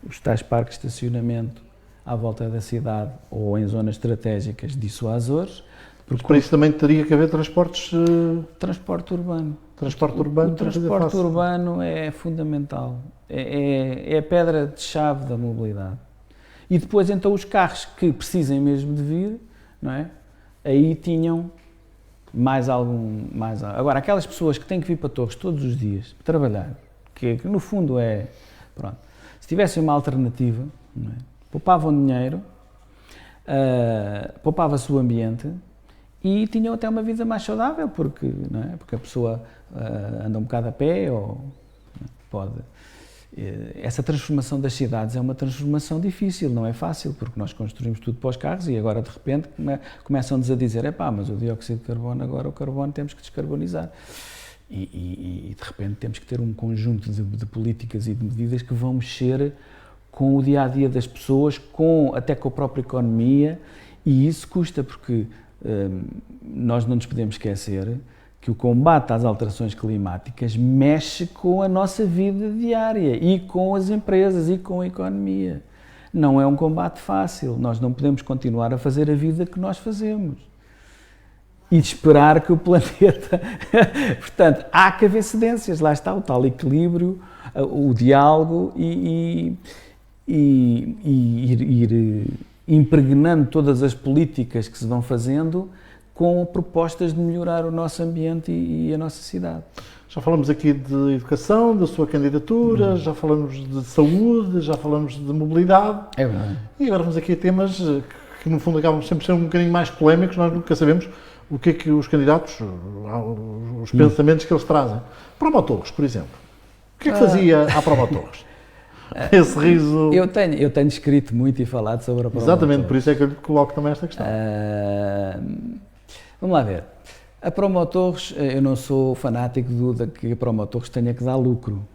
Os tais parques de estacionamento à volta da cidade ou em zonas estratégicas dissuasores. Mas para isso também teria que haver transportes... Transporte urbano. Transporte urbano. O transporte urbano é fundamental. É a pedra de chave da mobilidade. E depois, então, os carros que precisem mesmo de vir, não é? Aí tinham mais algum... Agora, aquelas pessoas que têm que vir para Torres todos os dias, para trabalhar, que no fundo é... Pronto. Se tivessem uma alternativa, não é? Poupavam dinheiro, poupava-se o ambiente e tinham até uma vida mais saudável, porque, não é? Porque a pessoa anda um bocado a pé ou pode... Essa transformação das cidades é uma transformação difícil, não é fácil, porque nós construímos tudo para os carros e agora de repente começam-nos a dizer mas o dióxido de carbono, agora o carbono temos que descarbonizar. E de repente temos que ter um conjunto de políticas e de medidas que vão mexer com o dia-a-dia das pessoas, até com a própria economia, e isso custa, porque nós não nos podemos esquecer que o combate às alterações climáticas mexe com a nossa vida diária, e com as empresas, e com a economia. Não é um combate fácil, nós não podemos continuar a fazer a vida que nós fazemos. e de esperar que o planeta... Portanto, há que haver cedências, lá está o tal equilíbrio, o diálogo e ir impregnando todas as políticas que se vão fazendo com propostas de melhorar o nosso ambiente e a nossa cidade. Já falamos aqui de educação, da sua candidatura, já falamos de saúde, já falamos de mobilidade. É verdade. E agora vamos aqui a temas que no fundo acabam sempre a ser um bocadinho mais polémicos, nós nunca sabemos o que é que os candidatos, os pensamentos que eles trazem. Prova Torres, por exemplo. O que é que fazia à Prova Torres? Esse riso... Eu tenho escrito muito e falado sobre a Prova Exatamente, Torres. por isso é que eu lhe coloco também esta questão. Vamos lá ver. A Promotores, eu não sou fanático de que a Promotores tenha que dar lucro,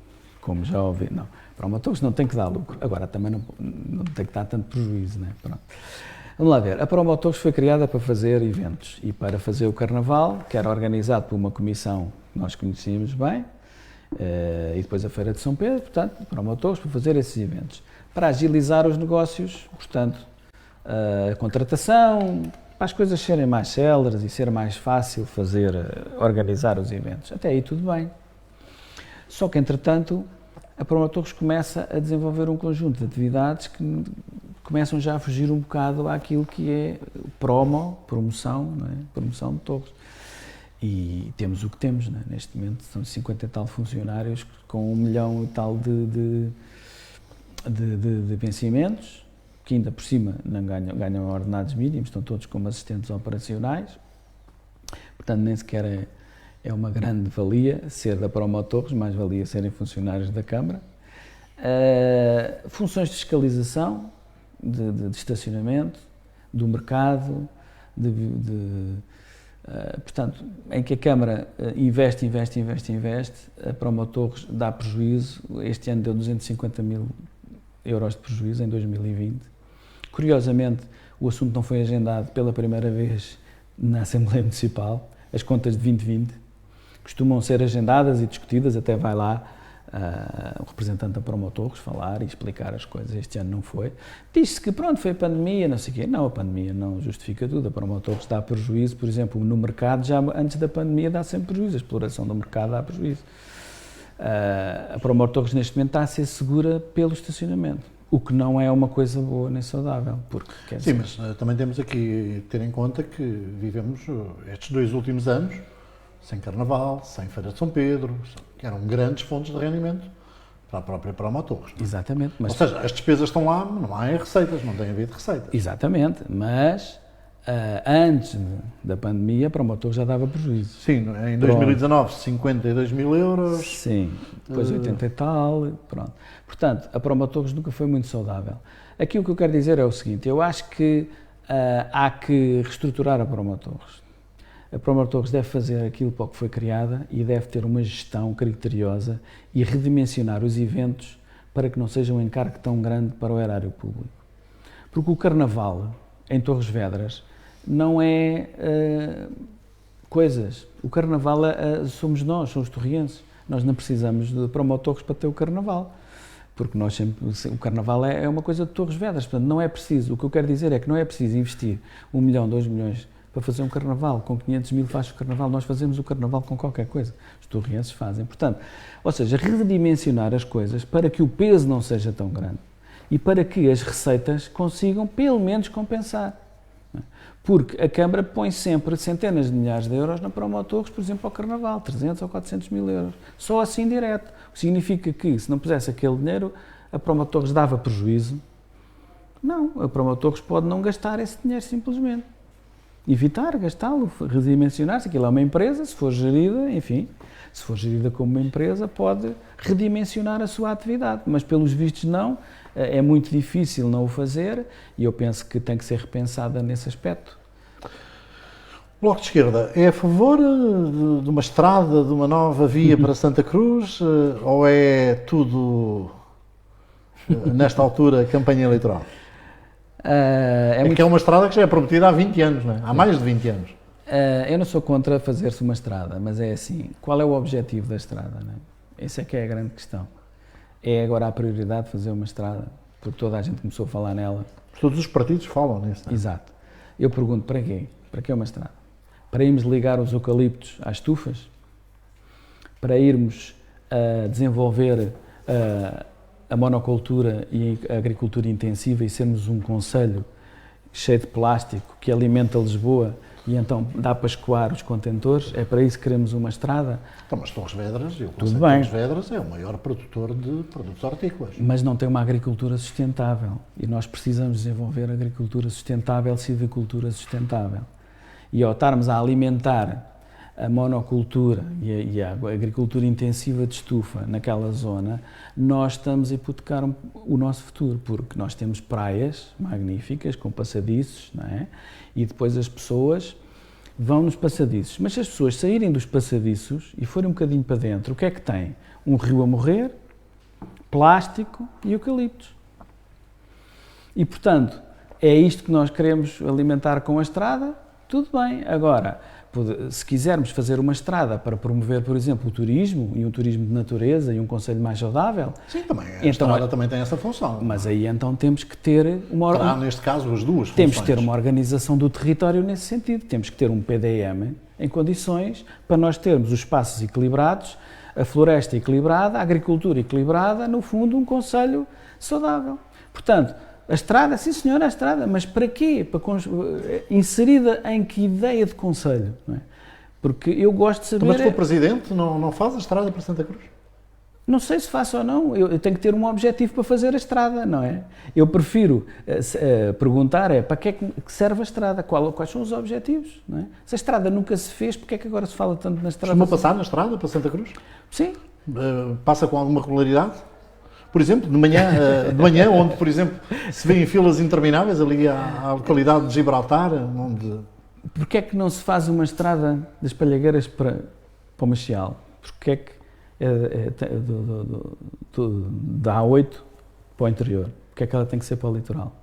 como já ouvi. Não, a Promotores não tem que dar lucro. Agora, também não tem que dar tanto prejuízo, né? Pronto. Vamos lá ver. A Promotores foi criada para fazer eventos e para fazer o Carnaval, que era organizado por uma comissão que nós conhecíamos bem, e depois a Feira de São Pedro, portanto, Promotores para fazer esses eventos. Para agilizar os negócios, portanto, a contratação, para as coisas serem mais céleres e ser mais fácil organizar os eventos. Até aí tudo bem. Só que, entretanto, a Promotores começa a desenvolver um conjunto de atividades que começam já a fugir um bocado àquilo que é promoção, não é? Promoção de torres. E temos o que temos, não é? Neste momento são 50 e tal funcionários com 1 milhão e tal de vencimentos, que ainda por cima não ganham ordenados mínimos, estão todos como assistentes operacionais, portanto nem sequer é uma grande valia ser da Promotores, mais valia serem funcionários da Câmara. Funções de fiscalização, de estacionamento, do mercado, portanto, em que a Câmara investe, a Promotores dá prejuízo, este ano deu 250 mil euros de prejuízo em 2020. Curiosamente, o assunto não foi agendado pela primeira vez na Assembleia Municipal, as contas de 2020 costumam ser agendadas e discutidas, até vai lá o representante da Promotores falar e explicar as coisas. Este ano não foi. Diz-se que pronto, foi a pandemia, não sei o quê. Não, a pandemia não justifica tudo. A Promotores dá prejuízo, por exemplo, no mercado, já antes da pandemia dá sempre prejuízo. A exploração do mercado dá prejuízo. A Promotores neste momento está a ser segura pelo estacionamento, o que não é uma coisa boa nem saudável. Porque, sim, mas também temos aqui ter em conta que vivemos estes 2 últimos anos sem Carnaval, sem Feira de São Pedro, que eram grandes fontes de rendimento para a própria Promotores. Exatamente. Ou seja, as despesas estão lá, não há receitas, não tem havido receitas. Exatamente, mas antes da pandemia a Promotores já dava prejuízo. Sim, em 2019 52 mil euros. Sim, depois 80 e tal, pronto. Portanto, a Promotores nunca foi muito saudável. Aqui o que eu quero dizer é o seguinte, eu acho que há que reestruturar a Promotores. A Promotores deve fazer aquilo para o que foi criada e deve ter uma gestão criteriosa e redimensionar os eventos para que não seja um encargo tão grande para o erário público. Porque o Carnaval, em Torres Vedras, não é coisas. O Carnaval somos nós, são os torrienses. Nós não precisamos de Promotores para ter o Carnaval. Porque nós sempre, o Carnaval é uma coisa de Torres Vedras, portanto não é preciso, o que eu quero dizer é que não é preciso investir 1 milhão, 2 milhões para fazer um Carnaval, com 500 mil faz o Carnaval, nós fazemos o Carnaval com qualquer coisa, os torrienses fazem, portanto, ou seja, redimensionar as coisas para que o peso não seja tão grande e para que as receitas consigam pelo menos compensar. Porque a Câmara põe sempre centenas de milhares de euros na Promotores, por exemplo, ao Carnaval, 300 ou 400 mil euros, só assim direto. O que significa que, se não pusesse aquele dinheiro, a Promotores dava prejuízo. Não, a Promotores pode não gastar esse dinheiro simplesmente. Evitar gastá-lo, redimensionar-se. Aquilo é uma empresa, se for gerida, enfim, se for gerida como uma empresa, pode redimensionar a sua atividade, mas pelos vistos não. É muito difícil não o fazer e eu penso que tem que ser repensada nesse aspecto. O Bloco de Esquerda é a favor de uma estrada, de uma nova via para Santa Cruz ou é tudo, nesta altura, campanha eleitoral? Que é uma estrada que já é prometida há 20 anos, não é? Há mais de 20 anos. Eu não sou contra fazer-se uma estrada, mas é assim, qual é o objetivo da estrada? Não é? Essa é que é a grande questão. É agora a prioridade fazer uma estrada, porque toda a gente começou a falar nela. Todos os partidos falam nisso, não é? Exato. Eu pergunto, para quê? Para que uma estrada? para irmos ligar os eucaliptos às estufas, para irmos desenvolver a monocultura e a agricultura intensiva e sermos um concelho cheio de plástico que alimenta Lisboa e então dá para escoar os contentores, é para isso que queremos uma estrada. Então, mas Torres Vedras, eu Tudo bem. Torres Vedras é o maior produtor de produtos hortícolas. Mas não tem uma agricultura sustentável e nós precisamos desenvolver agricultura sustentável, silvicultura sustentável. E ao estarmos a alimentar a monocultura e a agricultura intensiva de estufa naquela zona, nós estamos a hipotecar o nosso futuro, porque nós temos praias magníficas, com passadiços, não é? E depois as pessoas vão nos passadiços. Mas se as pessoas saírem dos passadiços e forem um bocadinho para dentro, o que é que tem? Um rio a morrer, plástico e eucaliptos. E, portanto, é isto que nós queremos alimentar com a estrada? Tudo bem. Agora, se quisermos fazer uma estrada para promover, por exemplo, o turismo, e um turismo de natureza e um concelho mais saudável... Sim, também. A estrada também tem essa função. Mas aí então temos que ter uma... Terá, neste caso, as duas funções. Temos que ter uma organização do território nesse sentido. Temos que ter um PDM em condições para nós termos os espaços equilibrados, a floresta equilibrada, a agricultura equilibrada, no fundo, um concelho saudável. Portanto, a estrada, sim senhora, a estrada, mas para quê? Inserida em que ideia de concelho? Não é? Porque eu gosto de saber... Mas o Presidente não faz a estrada para Santa Cruz? Não sei se faço ou não, eu tenho que ter um objetivo para fazer a estrada, não é? Eu prefiro perguntar para que é que serve a estrada, quais são os objetivos, não é? Se a estrada nunca se fez, porque é que agora se fala tanto na estrada? Costuma passar na estrada para Santa Cruz? Sim. Passa com alguma regularidade? Por exemplo, de manhã, onde, por exemplo, se vêem filas intermináveis ali à localidade de Gibraltar, onde... Porquê é que não se faz uma estrada das Palhagueiras para o Machial? Porquê é que da A8 para o interior? Porquê é que ela tem que ser para o litoral?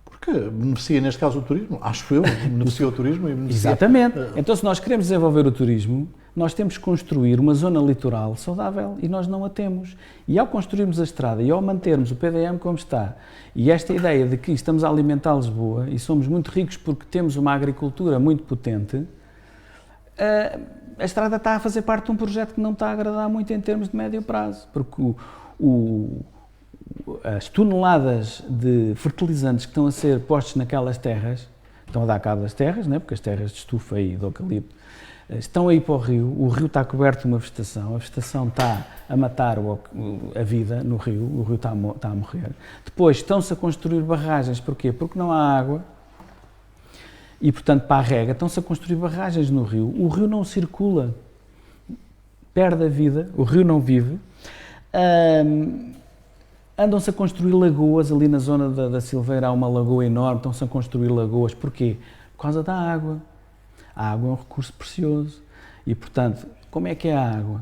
Porque beneficia, neste caso, o turismo. Acho eu, beneficia o turismo e beneficia... Exatamente. Então, se nós queremos desenvolver o turismo, nós temos que construir uma zona litoral saudável e nós não a temos. E ao construirmos a estrada e ao mantermos o PDM como está, e esta ideia de que estamos a alimentar Lisboa e somos muito ricos porque temos uma agricultura muito potente, a estrada está a fazer parte de um projeto que não está a agradar muito em termos de médio prazo, porque as toneladas de fertilizantes que estão a ser postos naquelas terras, estão a dar cabo das terras, né? Porque as terras de estufa e de eucalipto estão a ir para o rio está coberto de uma vegetação, a vegetação está a matar a vida no rio, o rio está a morrer. Depois estão-se a construir barragens, porquê? Porque não há água e, portanto, para a rega, estão-se a construir barragens no rio. O rio não circula, perde a vida, o rio não vive. Andam-se a construir lagoas, ali na zona da Silveira há uma lagoa enorme, estão-se a construir lagoas, porquê? Por causa da água. A água é um recurso precioso e, portanto, como é que é a água?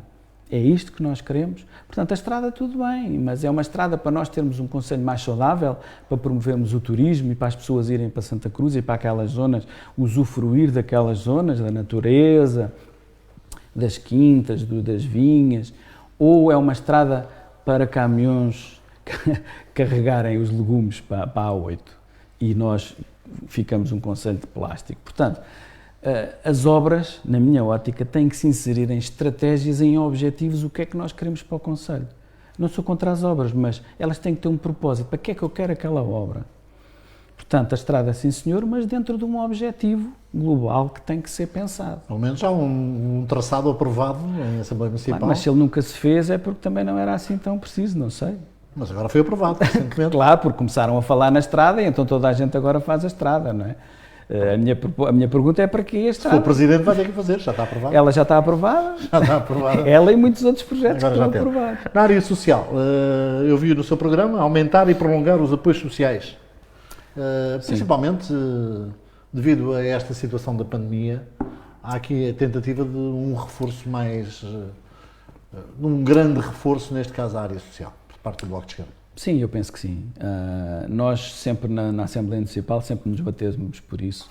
É isto que nós queremos? Portanto, a estrada tudo bem, mas é uma estrada para nós termos um concelho mais saudável, para promovermos o turismo e para as pessoas irem para Santa Cruz e para aquelas zonas, usufruir daquelas zonas, da natureza, das quintas, das vinhas, ou é uma estrada para caminhões carregarem os legumes para a A8 e nós ficamos um concelho de plástico. Portanto, as obras, na minha ótica, têm que se inserir em estratégias, em objetivos, o que é que nós queremos para o concelho. Não sou contra as obras, mas elas têm que ter um propósito. Para que é que eu quero aquela obra? Portanto, a estrada, sim senhor, mas dentro de um objetivo global que tem que ser pensado. Pelo menos há um traçado aprovado em Assembleia Municipal. Mas se ele nunca se fez é porque também não era assim tão preciso, não sei. Mas agora foi aprovado recentemente. Claro, porque começaram a falar na estrada e então toda a gente agora faz a estrada, não é? A minha pergunta é para que a estrada? Se for Presidente vai ter que fazer, já está aprovado. Ela já está aprovada? Já está aprovada. Ela e muitos outros projetos agora que estão aprovados. Na área social, eu vi no seu programa aumentar e prolongar os apoios sociais. Principalmente devido a esta situação da pandemia, há aqui a tentativa de um reforço mais, de um grande reforço, neste caso, à área social, por parte do Bloco de Esquerda. Sim, eu penso que sim. Nós sempre na Assembleia Municipal sempre nos batemos por isso,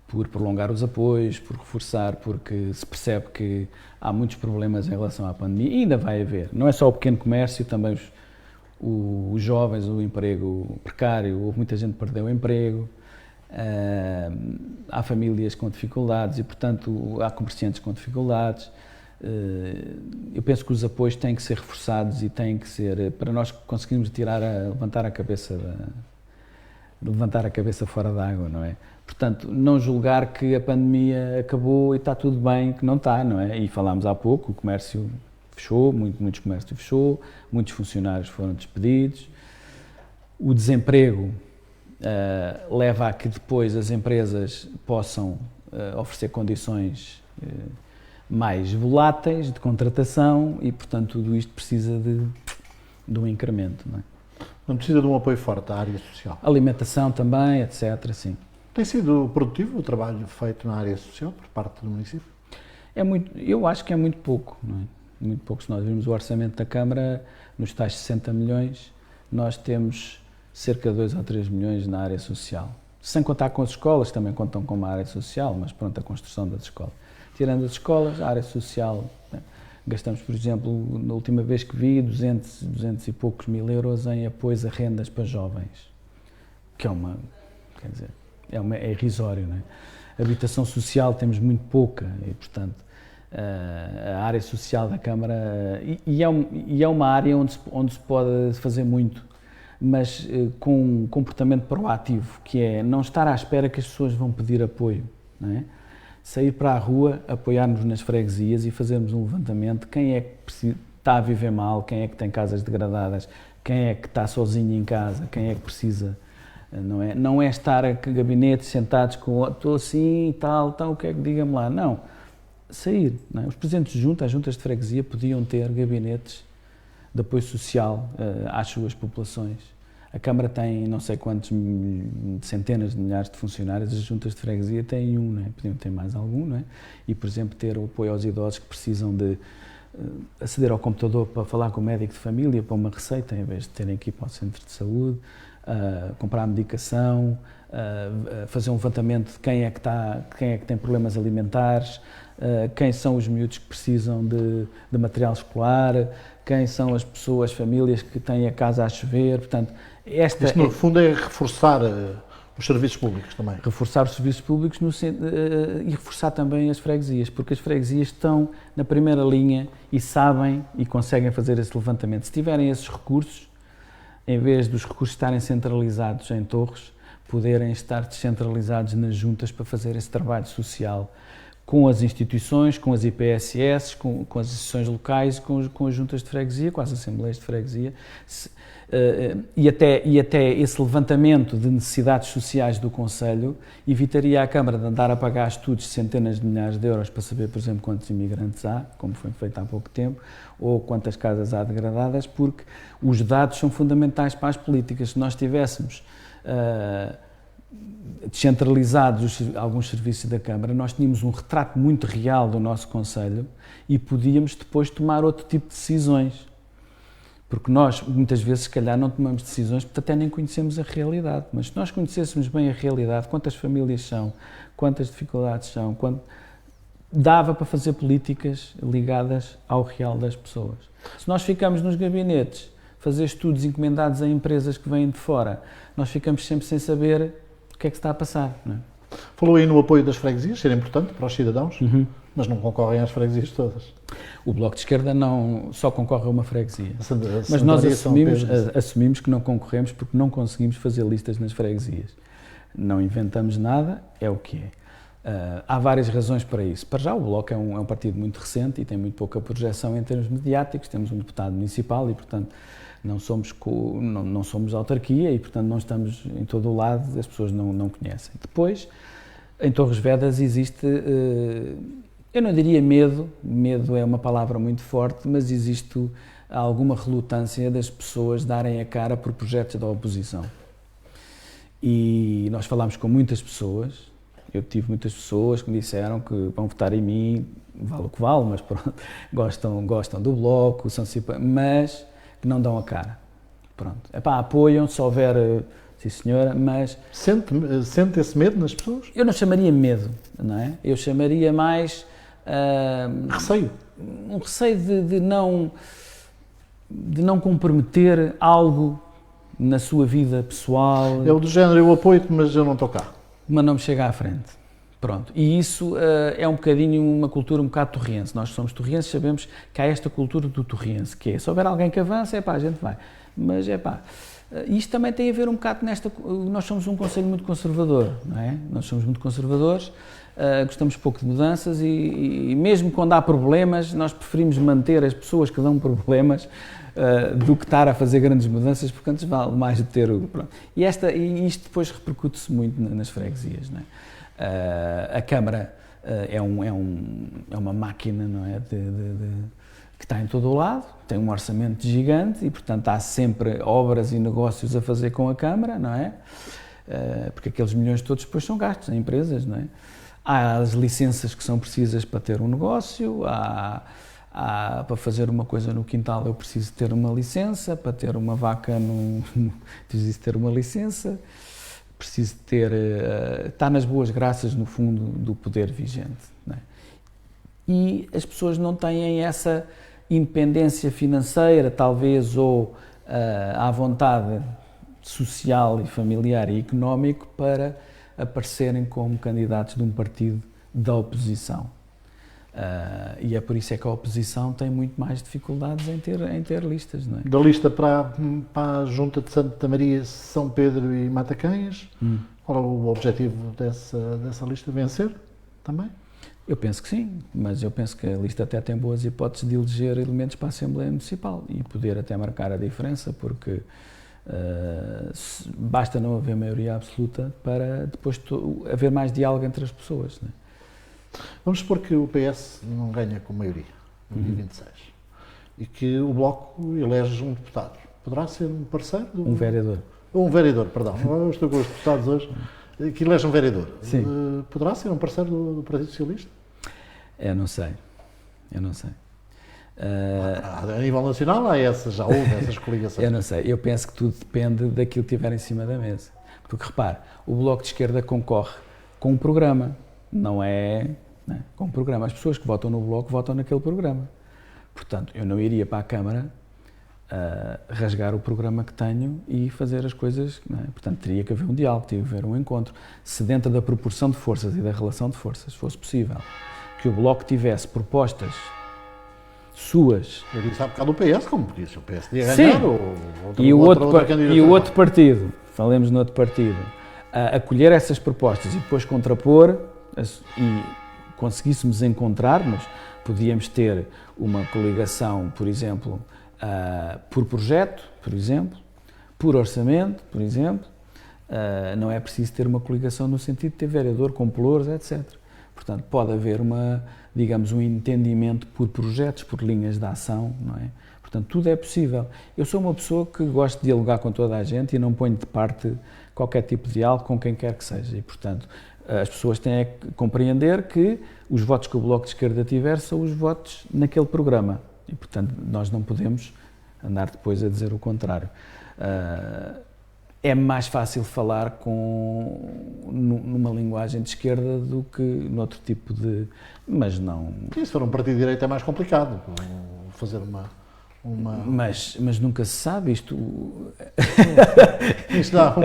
por prolongar os apoios, por reforçar, porque se percebe que há muitos problemas em relação à pandemia e ainda vai haver. Não é só o pequeno comércio, também os jovens, o emprego precário, houve muita gente que perdeu o emprego. há famílias com dificuldades e, portanto, há comerciantes com dificuldades. Eu penso que os apoios têm que ser reforçados e têm que ser, para nós conseguirmos levantar a cabeça fora d'água, não é? Portanto, não julgar que a pandemia acabou e está tudo bem, que não está, não é? E falámos há pouco, o comércio fechou, muitos comércios fechou, muitos funcionários foram despedidos, o desemprego leva a que depois as empresas possam oferecer condições mais voláteis de contratação e, portanto, tudo isto precisa de um incremento, não é? Não precisa de um apoio forte à área social. Alimentação também, etc. Sim. Tem sido produtivo o trabalho feito na área social por parte do município? Eu acho que é muito pouco, não é? Muito pouco. Se nós virmos o orçamento da Câmara, nos tais 60 milhões, nós temos cerca de 2 ou 3 milhões na área social. Sem contar com as escolas, que também contam com uma área social, mas pronto, a construção das escolas. Tirando as escolas, a área social, né? Gastamos, por exemplo, na última vez que vi, 200 e poucos mil euros em apoios a rendas para jovens, que é irrisório, não é? Habitação social temos muito pouca e, portanto, a área social da Câmara, e é uma área onde se pode fazer muito, mas com um comportamento proativo, que é não estar à espera que as pessoas vão pedir apoio, não é? Sair para a rua, apoiar-nos nas freguesias e fazermos um levantamento de quem é que está a viver mal, quem é que tem casas degradadas, quem é que está sozinho em casa, quem é que precisa, não é? Não é estar a gabinetes sentados com estou assim e tal, então o que é que diga-me lá? Não, sair, não é? Os presidentes de junta, as juntas de freguesia podiam ter gabinetes de apoio social às suas populações. A Câmara tem não sei quantos centenas de milhares de funcionários, as juntas de freguesia têm um, não é? Podiam ter mais algum, não é? E, por exemplo, ter o apoio aos idosos que precisam de aceder ao computador para falar com o médico de família, para uma receita, em vez de terem que ir para o centro de saúde, comprar medicação, fazer um levantamento de quem é que tem problemas alimentares, quem são os miúdos que precisam de material escolar, quem são as pessoas, as famílias que têm a casa a chover, portanto... Isto, no fundo, é reforçar os serviços públicos também. Reforçar os serviços públicos e reforçar também as freguesias, porque as freguesias estão na primeira linha e sabem e conseguem fazer esse levantamento. Se tiverem esses recursos, em vez dos recursos estarem centralizados em Torres, poderem estar descentralizados nas juntas para fazer esse trabalho social com as instituições, com as IPSS, com as instituições locais, com as juntas de freguesia, com as assembleias de freguesia, e até esse levantamento de necessidades sociais do Conselho evitaria à Câmara de andar a pagar estudos de centenas de milhares de euros para saber, por exemplo, quantos imigrantes há, como foi feito há pouco tempo, ou quantas casas há degradadas, porque os dados são fundamentais para as políticas. Se nós tivéssemos descentralizados alguns serviços da Câmara, nós tínhamos um retrato muito real do nosso Conselho e podíamos depois tomar outro tipo de decisões. Porque nós, muitas vezes, se calhar, não tomamos decisões porque até nem conhecemos a realidade. Mas se nós conhecêssemos bem a realidade, quantas famílias são, quantas dificuldades são, dava para fazer políticas ligadas ao real das pessoas. Se nós ficamos nos gabinetes, fazer estudos encomendados a empresas que vêm de fora, nós ficamos sempre sem saber o que é que está a passar, não é? Falou aí no apoio das freguesias, ser importante para os cidadãos, mas não concorrem às freguesias todas. O Bloco de Esquerda não só concorre a uma freguesia, mas nós assumimos que não concorremos porque não conseguimos fazer listas nas freguesias. Não inventamos nada, é o que é. Há várias razões para isso. Para já, o Bloco é um partido muito recente e tem muito pouca projeção em termos mediáticos. Temos um deputado municipal e, portanto, não somos autarquia e, portanto, não estamos em todo o lado, as pessoas não conhecem. Depois, em Torres Vedras existe, eu não diria medo é uma palavra muito forte, mas existe alguma relutância das pessoas darem a cara por projetos da oposição. E nós falámos com muitas pessoas, eu tive muitas pessoas que me disseram que vão votar em mim, vale o que vale, mas pronto, gostam do Bloco, mas que não dão a cara. Pronto. Apoiam se houver, sim senhora, mas... Sente esse medo nas pessoas? Eu não chamaria medo, não é? Eu chamaria mais... receio? Um receio de não comprometer algo na sua vida pessoal. É o do género, eu apoio-te, mas eu não estou cá. Mas não me chega à frente. Pronto, e isso é um bocadinho uma cultura um bocado torriense. Nós somos torrienses, sabemos que há esta cultura do torriense, que é, se houver alguém que avança, a gente vai. Mas, isto também tem a ver um bocado nós somos um concelho muito conservador, não é? Nós somos muito conservadores, gostamos pouco de mudanças e mesmo quando há problemas, nós preferimos manter as pessoas que dão problemas do que estar a fazer grandes mudanças, porque antes vale mais de ter o... Pronto. E isto depois repercute-se muito nas freguesias, não é? A Câmara é uma máquina, não é? Que está em todo o lado, tem um orçamento gigante e, portanto, há sempre obras e negócios a fazer com a Câmara, não é? Porque aqueles milhões todos depois são gastos em empresas, não é? Há as licenças que são precisas para ter um negócio, para fazer uma coisa no quintal eu preciso ter uma licença, para ter uma vaca preciso ter uma licença, preciso ter, está nas boas graças, no fundo, do poder vigente, não é? E as pessoas não têm essa independência financeira, talvez, ou à vontade social e familiar e económico para aparecerem como candidatos de um partido da oposição. E é por isso é que a oposição tem muito mais dificuldades em ter listas, não é? Da lista para a Junta de Santa Maria, São Pedro e Matacanhas, qual é o objetivo dessa lista? Vencer também? Eu penso que sim, mas eu penso que a lista até tem boas hipóteses de eleger elementos para a Assembleia Municipal e poder até marcar a diferença, porque basta não haver maioria absoluta para depois haver mais diálogo entre as pessoas, não é? Vamos supor que o PS não ganha com maioria no dia 26 e que o Bloco elege um deputado. Poderá ser um parceiro? Um vereador. Um vereador, perdão. Eu estou com os deputados hoje. Que elege um vereador. Sim. Poderá ser um parceiro do Partido Socialista? Eu não sei. A nível nacional já houve essas coligações. Eu não sei. Eu penso que tudo depende daquilo que estiver em cima da mesa. Porque, repare, o Bloco de Esquerda concorre com um programa. Não é com um programa. As pessoas que votam no Bloco votam naquele programa. Portanto, eu não iria para a Câmara rasgar o programa que tenho e fazer as coisas, não é? Portanto, teria que haver um diálogo, teria que haver um encontro. Se dentro da proporção de forças e da relação de forças fosse possível que o Bloco tivesse propostas suas... Eu disse há bocado o PS, como disse, o PS ia Sim. ganhar e o outro partido, falemos no outro partido, acolher essas propostas e depois contrapor e conseguíssemos encontrar-nos, podíamos ter uma coligação, por exemplo, por projeto, por exemplo, por orçamento, por exemplo. Não é preciso ter uma coligação no sentido de ter vereador com pelouros, etc. Portanto, pode haver um entendimento por projetos, por linhas de ação, não é? Portanto, tudo é possível. Eu sou uma pessoa que gosto de dialogar com toda a gente e não ponho de parte qualquer tipo de diálogo com quem quer que seja. E, portanto, as pessoas têm que compreender que os votos que o Bloco de Esquerda tiver são os votos naquele programa. E, portanto, nós não podemos andar depois a dizer o contrário. É mais fácil falar numa linguagem de esquerda do que noutro tipo de... Mas não... Se for um partido de direita é mais complicado fazer uma... Mas nunca se sabe, isto o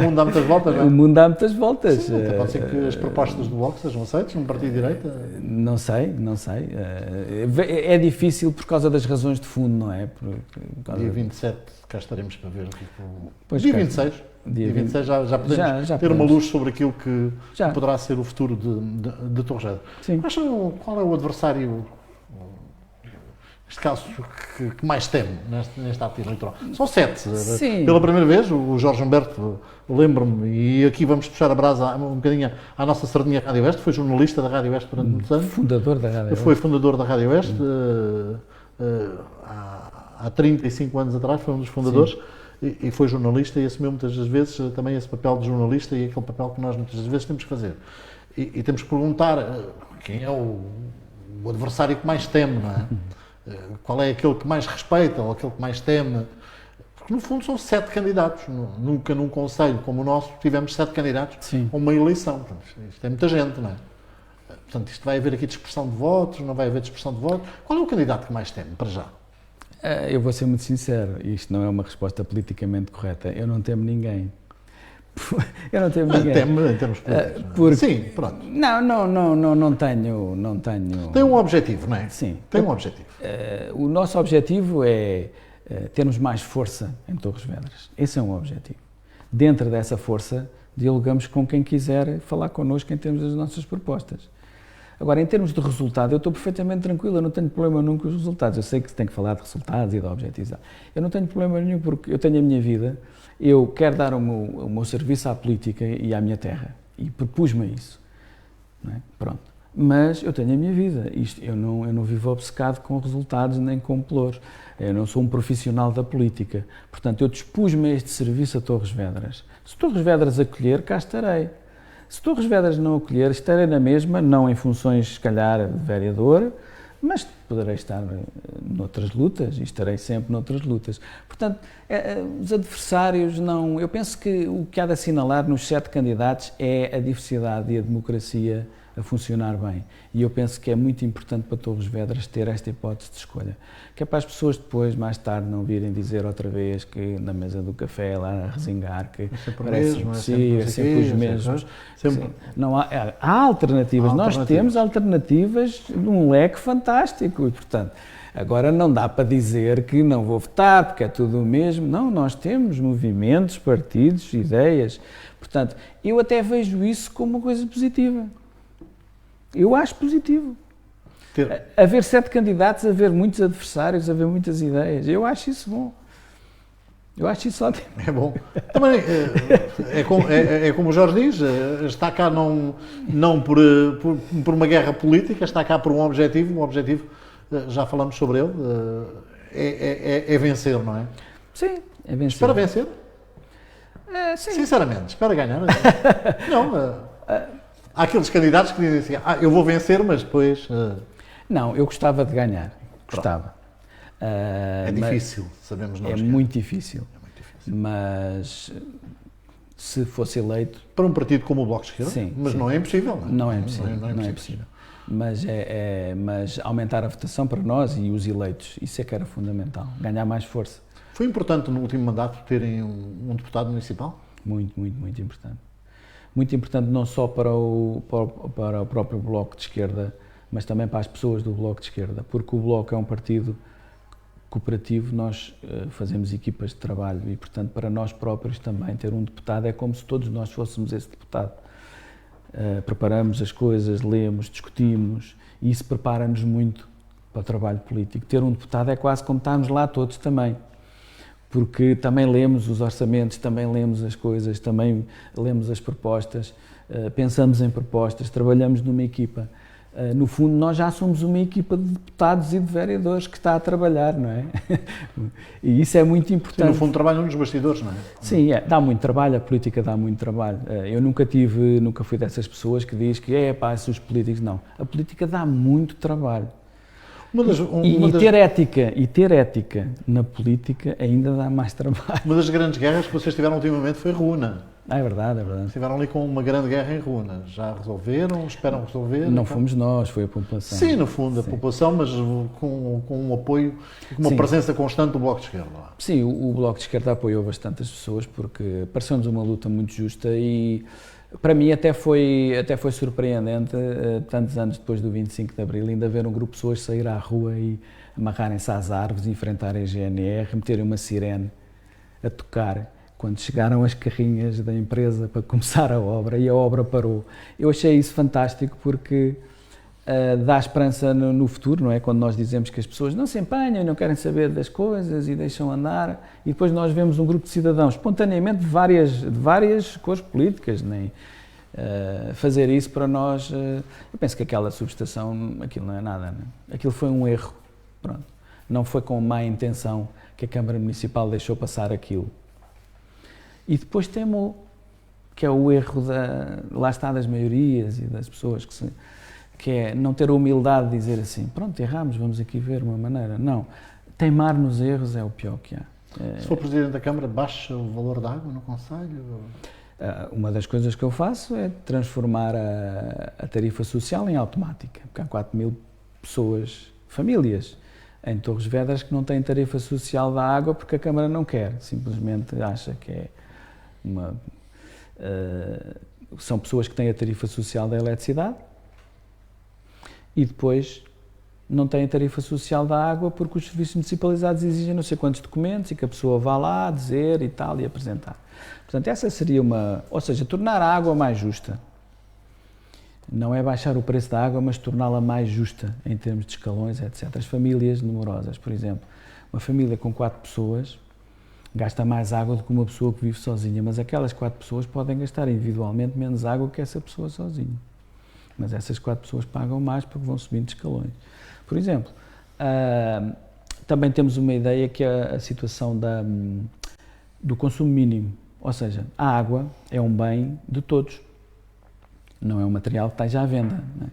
mundo dá muitas voltas, não é? O mundo dá muitas voltas. Sim, pode ser que as propostas do Bloco sejam aceitas num partido de direita? Não sei. É difícil por causa das razões de fundo, não é? Dia 27 cá estaremos para ver o que Pois dia 26. Dia 26 já podemos ter uma luz sobre aquilo que poderá ser o futuro de Torrejedo. Qual é o adversário, neste caso, que mais teme neste ato eleitoral? São 7. Sim. Pela primeira vez, o Jorge Humberto, lembro-me, e aqui vamos puxar a brasa um bocadinho à nossa sardinha Rádio Oeste, foi jornalista da Rádio Oeste durante muitos anos. Fundador da Rádio Oeste. Foi fundador da Rádio Oeste. Há 35 anos atrás, foi um dos fundadores. E foi jornalista e assumiu muitas das vezes também esse papel de jornalista e aquele papel que nós muitas das vezes temos que fazer. E temos que perguntar quem é o adversário que mais teme, não é? Qual é aquele que mais respeita ou aquele que mais teme? Porque no fundo são 7 candidatos. Nunca num concelho como o nosso tivemos 7 candidatos a uma eleição. Portanto, isto é muita gente, não é? Portanto, isto vai haver aqui dispersão de votos, não vai haver dispersão de votos. Qual é o candidato que mais teme, para já? Eu vou ser muito sincero, isto não é uma resposta politicamente correta. Eu não temo ninguém. Eu não tenho ninguém. Em termos políticos. Sim, pronto. Não tenho. Tem um objetivo, não é? Sim. Tem um objetivo. O nosso objetivo é termos mais força em Torres Vedras. Esse é um objetivo. Dentro dessa força, dialogamos com quem quiser falar connosco em termos das nossas propostas. Agora, em termos de resultado, eu estou perfeitamente tranquilo, eu não tenho problema nenhum com os resultados. Eu sei que se tem que falar de resultados e de objetivos. Eu não tenho problema nenhum porque eu tenho a minha vida, eu quero dar o meu serviço à política e à minha terra. E propus-me a isso. Não é? Pronto. Mas eu tenho a minha vida. Eu não vivo obcecado com resultados nem com pelouros. Eu não sou um profissional da política. Portanto, eu dispus-me a este serviço a Torres Vedras. Se Torres Vedras acolher, cá estarei. Se Torres Vedras não acolher, estarei na mesma, não em funções, se calhar, de vereador, mas poderei estar noutras lutas e estarei sempre noutras lutas. Portanto, os adversários não... Eu penso que o que há de assinalar nos 7 candidatos é a diversidade e a democracia a funcionar bem. E eu penso que é muito importante para Torres Vedras ter esta hipótese de escolha. Que é para as pessoas depois, mais tarde, não virem dizer outra vez que na mesa do café, lá a resingar, que parece sempre os mesmos. Não há alternativas. Nós temos alternativas num leque fantástico e, portanto, agora não dá para dizer que não vou votar porque é tudo o mesmo. Não, nós temos movimentos, partidos, ideias. Portanto, eu até vejo isso como uma coisa positiva. Eu acho positivo. Haver 7 candidatos, haver muitos adversários, haver muitas ideias. Eu acho isso bom. Eu acho isso ótimo. É bom. Também é como o Jorge diz, está cá não por uma guerra política, está cá por um objetivo. Um objetivo, já falamos sobre ele, é vencer, não é? Sim, é vencer. Espera vencer? Sim. Sinceramente, espera ganhar. Não. Há aqueles candidatos que dizem assim, eu vou vencer, mas depois... Não, eu gostava de ganhar. Gostava. É difícil, sabemos nós. É muito difícil. Mas se fosse eleito... Para um partido como o Bloco de Esquerda? Sim. Mas sim. não é impossível, não é? Não é impossível. Não é impossível. Mas aumentar a votação para nós e os eleitos, isso é que era fundamental. Ganhar mais força. Foi importante no último mandato terem um deputado municipal? Muito importante. Muito importante não só para o próprio Bloco de Esquerda, mas também para as pessoas do Bloco de Esquerda, porque o Bloco é um partido cooperativo, nós fazemos equipas de trabalho e, portanto, para nós próprios também ter um deputado é como se todos nós fôssemos esse deputado. Preparamos as coisas, lemos, discutimos e isso prepara-nos muito para o trabalho político. Ter um deputado é quase como estarmos lá todos também. Porque também lemos os orçamentos, também lemos as coisas, também lemos as propostas, pensamos em propostas, trabalhamos numa equipa. No fundo, nós já somos uma equipa de deputados e de vereadores que está a trabalhar, não é? E isso é muito importante. Sim, no fundo, trabalham nos bastidores, não é? Sim, dá muito trabalho, a política dá muito trabalho. Eu nunca fui dessas pessoas que diz que se os políticos... Não, a política dá muito trabalho. Ter ética na política ainda dá mais trabalho. Uma das grandes guerras que vocês tiveram ultimamente foi Ruuna. É verdade. Estiveram ali com uma grande guerra em Ruuna. Já resolveram? Esperam resolver? Não fomos nós, foi a população. Sim, no fundo, a população, mas com um apoio e com uma presença constante do Bloco de Esquerda lá. Sim, o Bloco de Esquerda apoiou bastante as pessoas porque pareceu-nos uma luta muito justa e para mim até foi surpreendente, tantos anos depois do 25 de Abril, ainda ver um grupo de pessoas sair à rua e amarrarem-se às árvores, enfrentarem a GNR, meterem uma sirene a tocar quando chegaram as carrinhas da empresa para começar a obra e a obra parou. Eu achei isso fantástico porque dá esperança no futuro, não é? Quando nós dizemos que as pessoas não se empenham e não querem saber das coisas e deixam andar e depois nós vemos um grupo de cidadãos espontaneamente de várias cores políticas, nem fazer isso para nós, eu penso que aquela subestação, aquilo não é nada, não é? Aquilo foi um erro, pronto. Não foi com má intenção que a Câmara Municipal deixou passar aquilo. E depois temo que é o erro lá está das maiorias e das pessoas que é não ter a humildade de dizer assim, pronto, erramos, vamos aqui ver uma maneira. Não, teimar nos erros é o pior que há. Se for Presidente da Câmara, baixa o valor da água no Conselho? Uma das coisas que eu faço é transformar a tarifa social em automática, porque há 4.000 pessoas, famílias, em Torres Vedras que não têm tarifa social da água porque a Câmara não quer, simplesmente acha que é uma... são pessoas que têm a tarifa social da eletricidade e depois não têm a tarifa social da água porque os serviços municipalizados exigem não sei quantos documentos e que a pessoa vá lá dizer e tal e apresentar. Portanto, essa seria ou seja, tornar a água mais justa. Não é baixar o preço da água, mas torná-la mais justa em termos de escalões, etc. As famílias numerosas, por exemplo, uma família com 4 pessoas gasta mais água do que uma pessoa que vive sozinha, mas aquelas 4 pessoas podem gastar individualmente menos água que essa pessoa sozinha. Mas essas 4 pessoas pagam mais porque vão subindo de escalões. Por exemplo, também temos uma ideia que é a situação do consumo mínimo, ou seja, a água é um bem de todos, não é um material que esteja à venda, não é?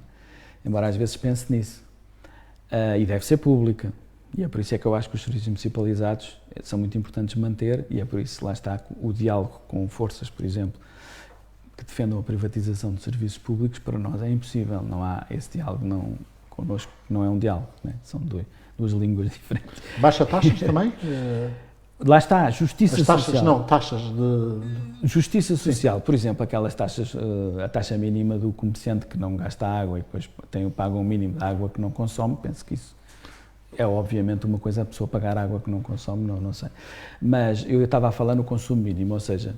Embora às vezes pense nisso, e deve ser pública, e é por isso é que eu acho que os serviços municipalizados são muito importantes manter, e é por isso que lá está o diálogo com forças, por exemplo, que defendam a privatização de serviços públicos. Para nós é impossível, não há esse diálogo, connosco não é um diálogo, não é? São duas línguas diferentes. Baixa taxas também? Lá está, justiça As taxas, social. não, taxas de... Justiça social, por exemplo, aquelas taxas, a taxa mínima do comerciante que não gasta água e depois paga um mínimo de água que não consome, penso que isso é obviamente uma coisa, a pessoa pagar água que não consome, não sei. Mas eu estava a falar no consumo mínimo, ou seja,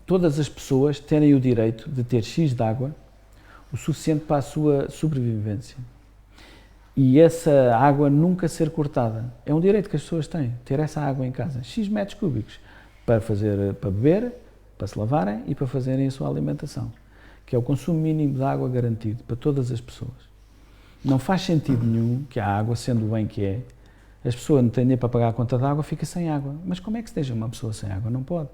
todas as pessoas terem o direito de ter X de água, o suficiente para a sua sobrevivência. E essa água nunca ser cortada. É um direito que as pessoas têm, ter essa água em casa, X metros cúbicos, para beber, para se lavarem e para fazerem a sua alimentação, que é o consumo mínimo de água garantido para todas as pessoas. Não faz sentido nenhum que a água, sendo o bem que é, as pessoas não têm dinheiro para pagar a conta da água, fica sem água. Mas como é que se deixa uma pessoa sem água? Não pode.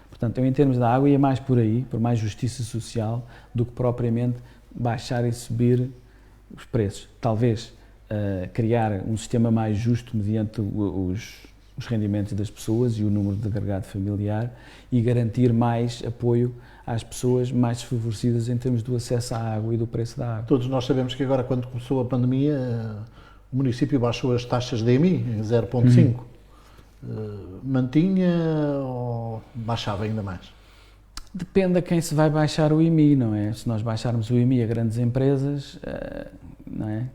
Portanto, eu, em termos da água, ia mais por aí, por mais justiça social, do que propriamente baixar e subir os preços. Talvez criar um sistema mais justo mediante os rendimentos das pessoas e o número de agregado familiar e garantir mais apoio às pessoas mais desfavorecidas em termos do acesso à água e do preço da água. Todos nós sabemos que agora, quando começou a pandemia, o município baixou as taxas de EMI em 0,5. Mantinha ou baixava ainda mais? Depende a quem se vai baixar o IMI, não é? Se nós baixarmos o IMI a grandes empresas, não é?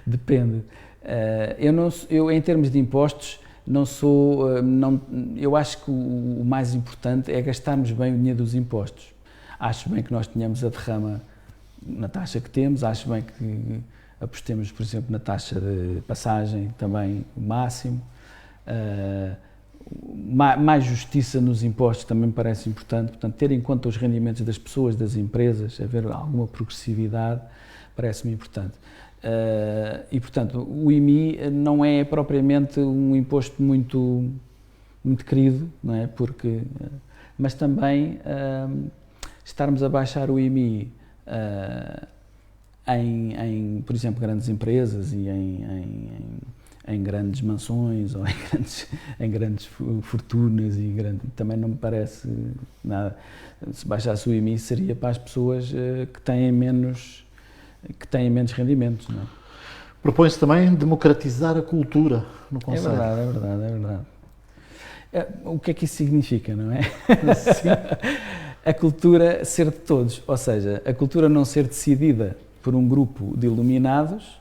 Depende. Eu, em termos de impostos, eu acho que o mais importante é gastarmos bem o dinheiro dos impostos. Acho bem que nós tenhamos a derrama na taxa que temos, acho bem que apostemos, por exemplo, na taxa de passagem também o máximo. Mais justiça nos impostos também me parece importante, portanto, ter em conta os rendimentos das pessoas, das empresas, haver alguma progressividade, parece-me importante. E, portanto, o IMI não é propriamente um imposto muito querido, não é? Mas também estarmos a baixar o IMI por exemplo, grandes empresas e em grandes mansões ou em grandes fortunas também não me parece nada. Se baixasse o IMI seria para as pessoas que têm menos rendimentos, não é? Propõe-se também democratizar a cultura no concelho. É verdade. O que é que isso significa, não é? Sim. A cultura ser de todos, ou seja, a cultura não ser decidida por um grupo de iluminados,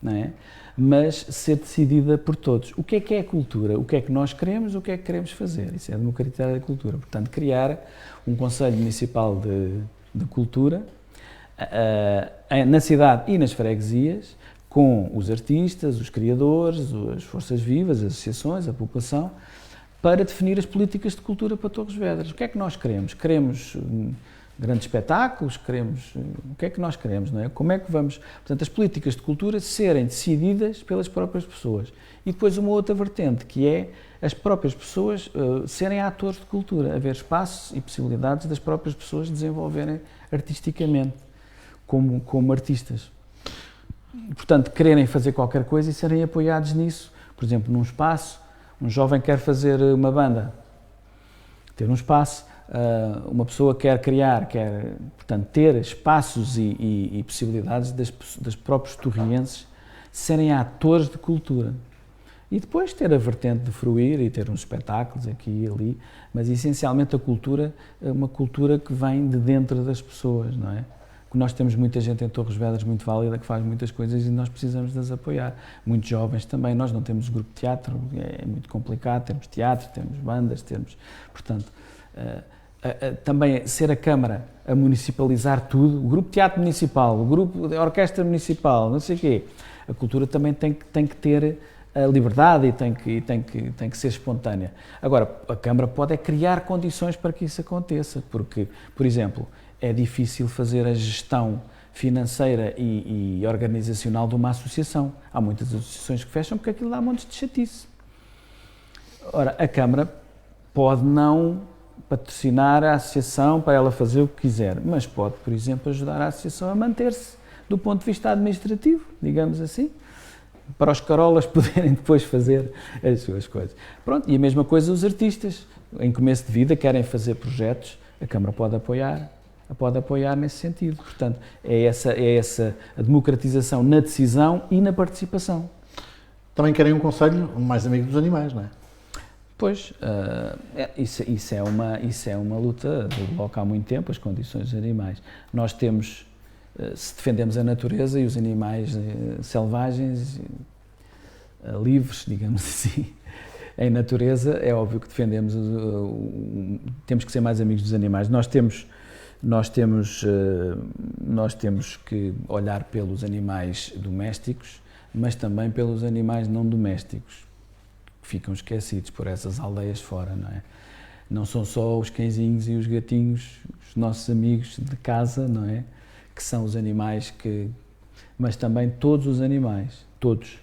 não é? Mas ser decidida por todos. O que é a cultura? O que é que nós queremos, o que é que queremos fazer? Isso é democratizar a cultura. Portanto, criar um Conselho Municipal de Cultura na cidade e nas freguesias, com os artistas, os criadores, as forças vivas, as associações, a população, para definir as políticas de cultura para Torres Vedras. O que é que nós queremos? Queremos grandes espetáculos, o que é que nós queremos, não é? Como é que vamos... Portanto, as políticas de cultura serem decididas pelas próprias pessoas. E depois uma outra vertente, que é as próprias pessoas serem atores de cultura, haver espaços e possibilidades das próprias pessoas desenvolverem artisticamente, como artistas. Portanto, quererem fazer qualquer coisa e serem apoiados nisso. Por exemplo, num espaço, um jovem quer fazer uma banda, ter um espaço. Uma pessoa quer criar, portanto, ter espaços e possibilidades das próprios torrienses serem atores de cultura. E depois ter a vertente de fruir e ter uns espetáculos aqui e ali, mas essencialmente a cultura é uma cultura que vem de dentro das pessoas, não é? Nós temos muita gente em Torres Vedras muito válida que faz muitas coisas e nós precisamos de as apoiar. Muitos jovens também, nós não temos grupo de teatro, é muito complicado, temos teatro, temos bandas, portanto, também ser a Câmara a municipalizar tudo, o grupo de teatro municipal, o grupo de orquestra municipal, não sei o quê, a cultura também tem que ter a liberdade e tem que ser espontânea. Agora, a Câmara pode criar condições para que isso aconteça, porque, por exemplo, é difícil fazer a gestão financeira e organizacional de uma associação. Há muitas associações que fecham porque aquilo dá montes de chatice. Ora, a Câmara pode não patrocinar a associação para ela fazer o que quiser, mas pode, por exemplo, ajudar a associação a manter-se do ponto de vista administrativo, digamos assim, para os carolas poderem depois fazer as suas coisas. Pronto, e a mesma coisa os artistas, em começo de vida, querem fazer projetos, a Câmara pode apoiar nesse sentido. Portanto, é essa a democratização na decisão e na participação. Também querem um conselho mais amigo dos animais, não é? Pois, isso é uma luta do Bloco há muito tempo, as condições dos animais. Nós temos, se defendemos a natureza e os animais selvagens, livres, digamos assim, em natureza, é óbvio que defendemos, temos que ser mais amigos dos animais. Nós temos que olhar pelos animais domésticos, mas também pelos animais não domésticos, que ficam esquecidos por essas aldeias fora, não é? Não são só os cãezinhos e os gatinhos, os nossos amigos de casa, não é? Que são os animais mas também todos os animais, todos,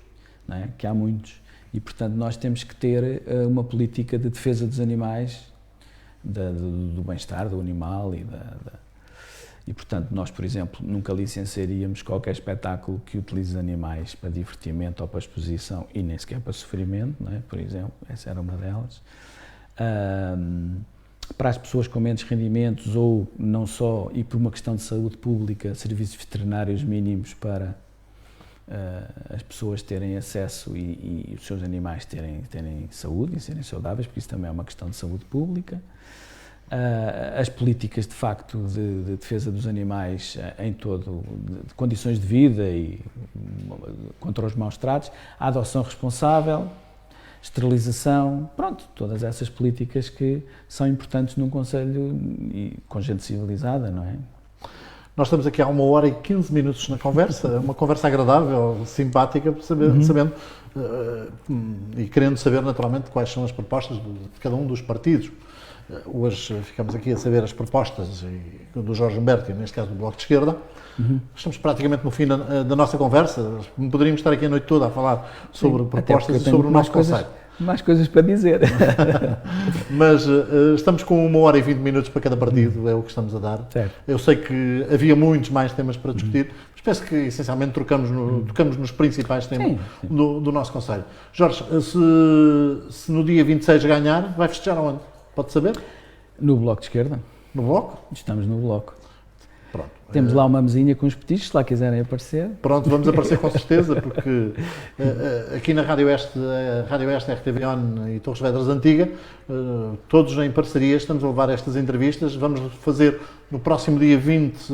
não é? Que há muitos. E, portanto, nós temos que ter uma política de defesa dos animais, do bem-estar do animal e, portanto, nós, por exemplo, nunca licenciaríamos qualquer espetáculo que utilize animais para divertimento ou para exposição e nem sequer para sofrimento, não é? Por exemplo, essa era uma delas. Para as pessoas com menos rendimentos ou não só, e por uma questão de saúde pública, serviços veterinários mínimos para as pessoas terem acesso e os seus animais terem saúde e serem saudáveis, porque isso também é uma questão de saúde pública. As políticas, de facto, de defesa dos animais de condições de vida e contra os maus tratos, a adoção responsável, esterilização, pronto, todas essas políticas que são importantes num concelho e com gente civilizada, não é? Nós estamos aqui há 1h15 na conversa, uma conversa agradável, simpática, sabendo e querendo saber naturalmente quais são as propostas de cada um dos partidos. Hoje ficamos aqui a saber as propostas do Jorge Humberto, neste caso do Bloco de Esquerda. Estamos praticamente no fim da nossa conversa. Poderíamos estar aqui a noite toda a falar sobre propostas e sobre o nosso conceito. Mais coisas para dizer. Mas estamos com 1h20 para cada partido, é o que estamos a dar. Certo. Eu sei que havia muitos mais temas para discutir, mas penso que essencialmente tocamos nos principais temas do nosso conselho. Jorge, se no dia 26 ganhar, vai festejar aonde? Pode saber? No Bloco de Esquerda. No Bloco? Estamos no Bloco. Pronto. Temos lá uma mesinha com os petiscos, se lá quiserem aparecer. Pronto, vamos aparecer com certeza, porque aqui na Rádio Oeste, RTV ON e Torres Vedras Antiga, todos em parceria, estamos a levar estas entrevistas. Vamos fazer no próximo dia 20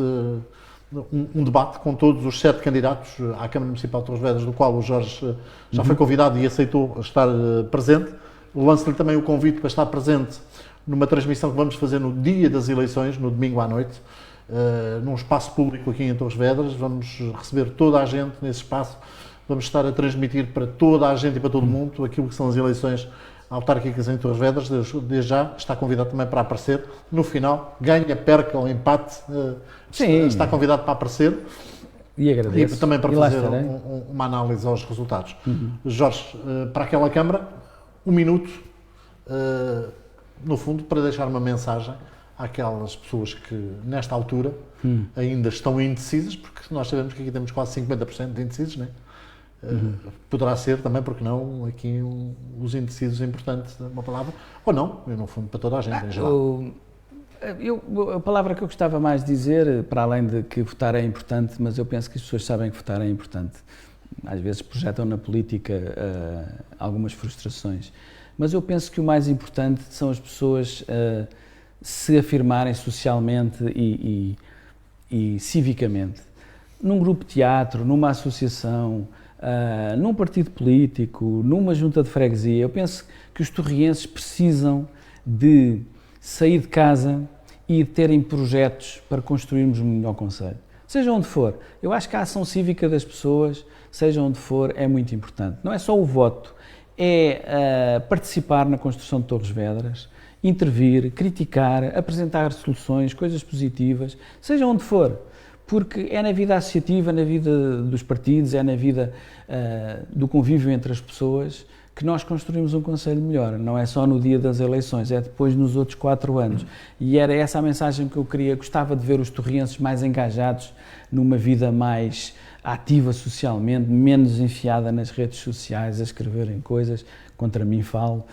um debate com todos os 7 candidatos à Câmara Municipal de Torres Vedras, do qual o Jorge já foi convidado e aceitou estar presente. Lanço-lhe também o convite para estar presente numa transmissão que vamos fazer no dia das eleições, no domingo à noite, num espaço público aqui em Torres Vedras. Vamos receber toda a gente nesse espaço, vamos estar a transmitir para toda a gente e para todo o mundo aquilo que são as eleições autárquicas em Torres Vedras. Desde já está convidado também para aparecer. No final, ganha, perca ou empate, está convidado para aparecer. E agradeço. E também para fazer uma análise aos resultados. Jorge, para aquela Câmara, 1 minuto, no fundo, para deixar uma mensagem àquelas pessoas que, nesta altura, ainda estão indecisas, porque nós sabemos que aqui temos quase 50% de indecisos, não é? Poderá ser também, porque não, aqui os indecisos importantes, uma palavra, ou não, no fundo, para toda a gente em geral. A palavra que eu gostava mais de dizer, para além de que votar é importante, mas eu penso que as pessoas sabem que votar é importante, às vezes projetam na política algumas frustrações. Mas eu penso que o mais importante são as pessoas se afirmarem socialmente e civicamente. Num grupo de teatro, numa associação, num partido político, numa junta de freguesia, eu penso que os torrienses precisam de sair de casa e de terem projetos para construirmos um melhor concelho. Seja onde for, eu acho que a ação cívica das pessoas, seja onde for, é muito importante. Não é só o voto, é participar na construção de Torres Vedras, intervir, criticar, apresentar soluções, coisas positivas, seja onde for, porque é na vida associativa, na vida dos partidos, é na vida do convívio entre as pessoas que nós construímos um concelho melhor. Não é só no dia das eleições, é depois nos outros 4 anos. E era essa a mensagem que eu queria. Gostava de ver os torrienses mais engajados numa vida mais ativa socialmente, menos enfiada nas redes sociais, a escreverem coisas, contra mim falo,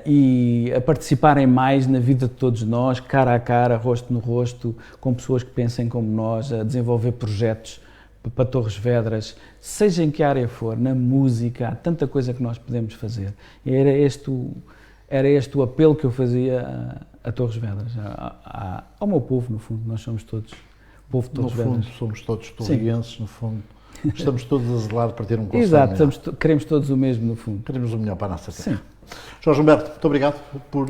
e a participarem mais na vida de todos nós, cara a cara, rosto no rosto, com pessoas que pensem como nós, a desenvolver projetos para Torres Vedras, seja em que área for, na música, há tanta coisa que nós podemos fazer. E era este o apelo que eu fazia a Torres Vedras, ao meu povo, no fundo. Nós somos todos o povo de Torres Vedras. No fundo, somos todos torrienses, no fundo. Estamos todos a zelar para ter um concelho. Exato, queremos todos o mesmo, no fundo. Queremos o melhor para a nossa terra. Sim. Jorge Humberto, muito obrigado por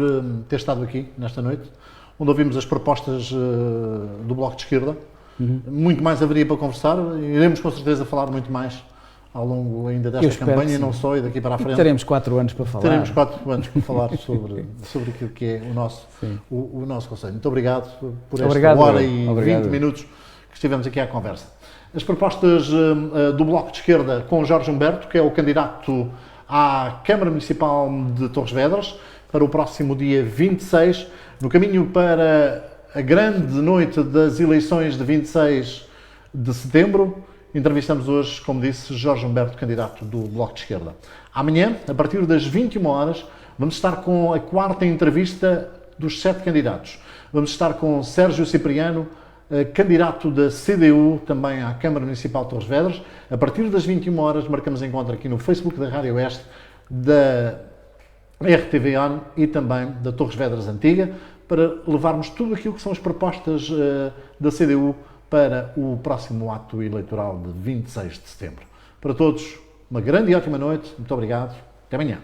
ter estado aqui nesta noite, onde ouvimos as propostas do Bloco de Esquerda. Muito mais haveria para conversar, iremos com certeza falar muito mais ao longo ainda desta campanha e não só, e daqui para a frente. Teremos 4 anos para falar. Teremos 4 anos para falar sobre aquilo que é o nosso concelho. Muito obrigado por esta hora e 20 minutos que estivemos aqui à conversa. As propostas do Bloco de Esquerda com Jorge Humberto, que é o candidato à Câmara Municipal de Torres Vedras, para o próximo dia 26, no caminho para a grande noite das eleições de 26 de setembro. Entrevistamos hoje, como disse, Jorge Humberto, candidato do Bloco de Esquerda. Amanhã, a partir das 21 horas, vamos estar com a 4ª entrevista dos 7 candidatos. Vamos estar com Sérgio Cipriano, candidato da CDU, também à Câmara Municipal de Torres Vedras. A partir das 21 horas, marcamos encontro aqui no Facebook da Rádio Oeste, da RTV ON e também da Torres Vedras Antiga, para levarmos tudo aquilo que são as propostas da CDU para o próximo ato eleitoral de 26 de setembro. Para todos, uma grande e ótima noite. Muito obrigado. Até amanhã.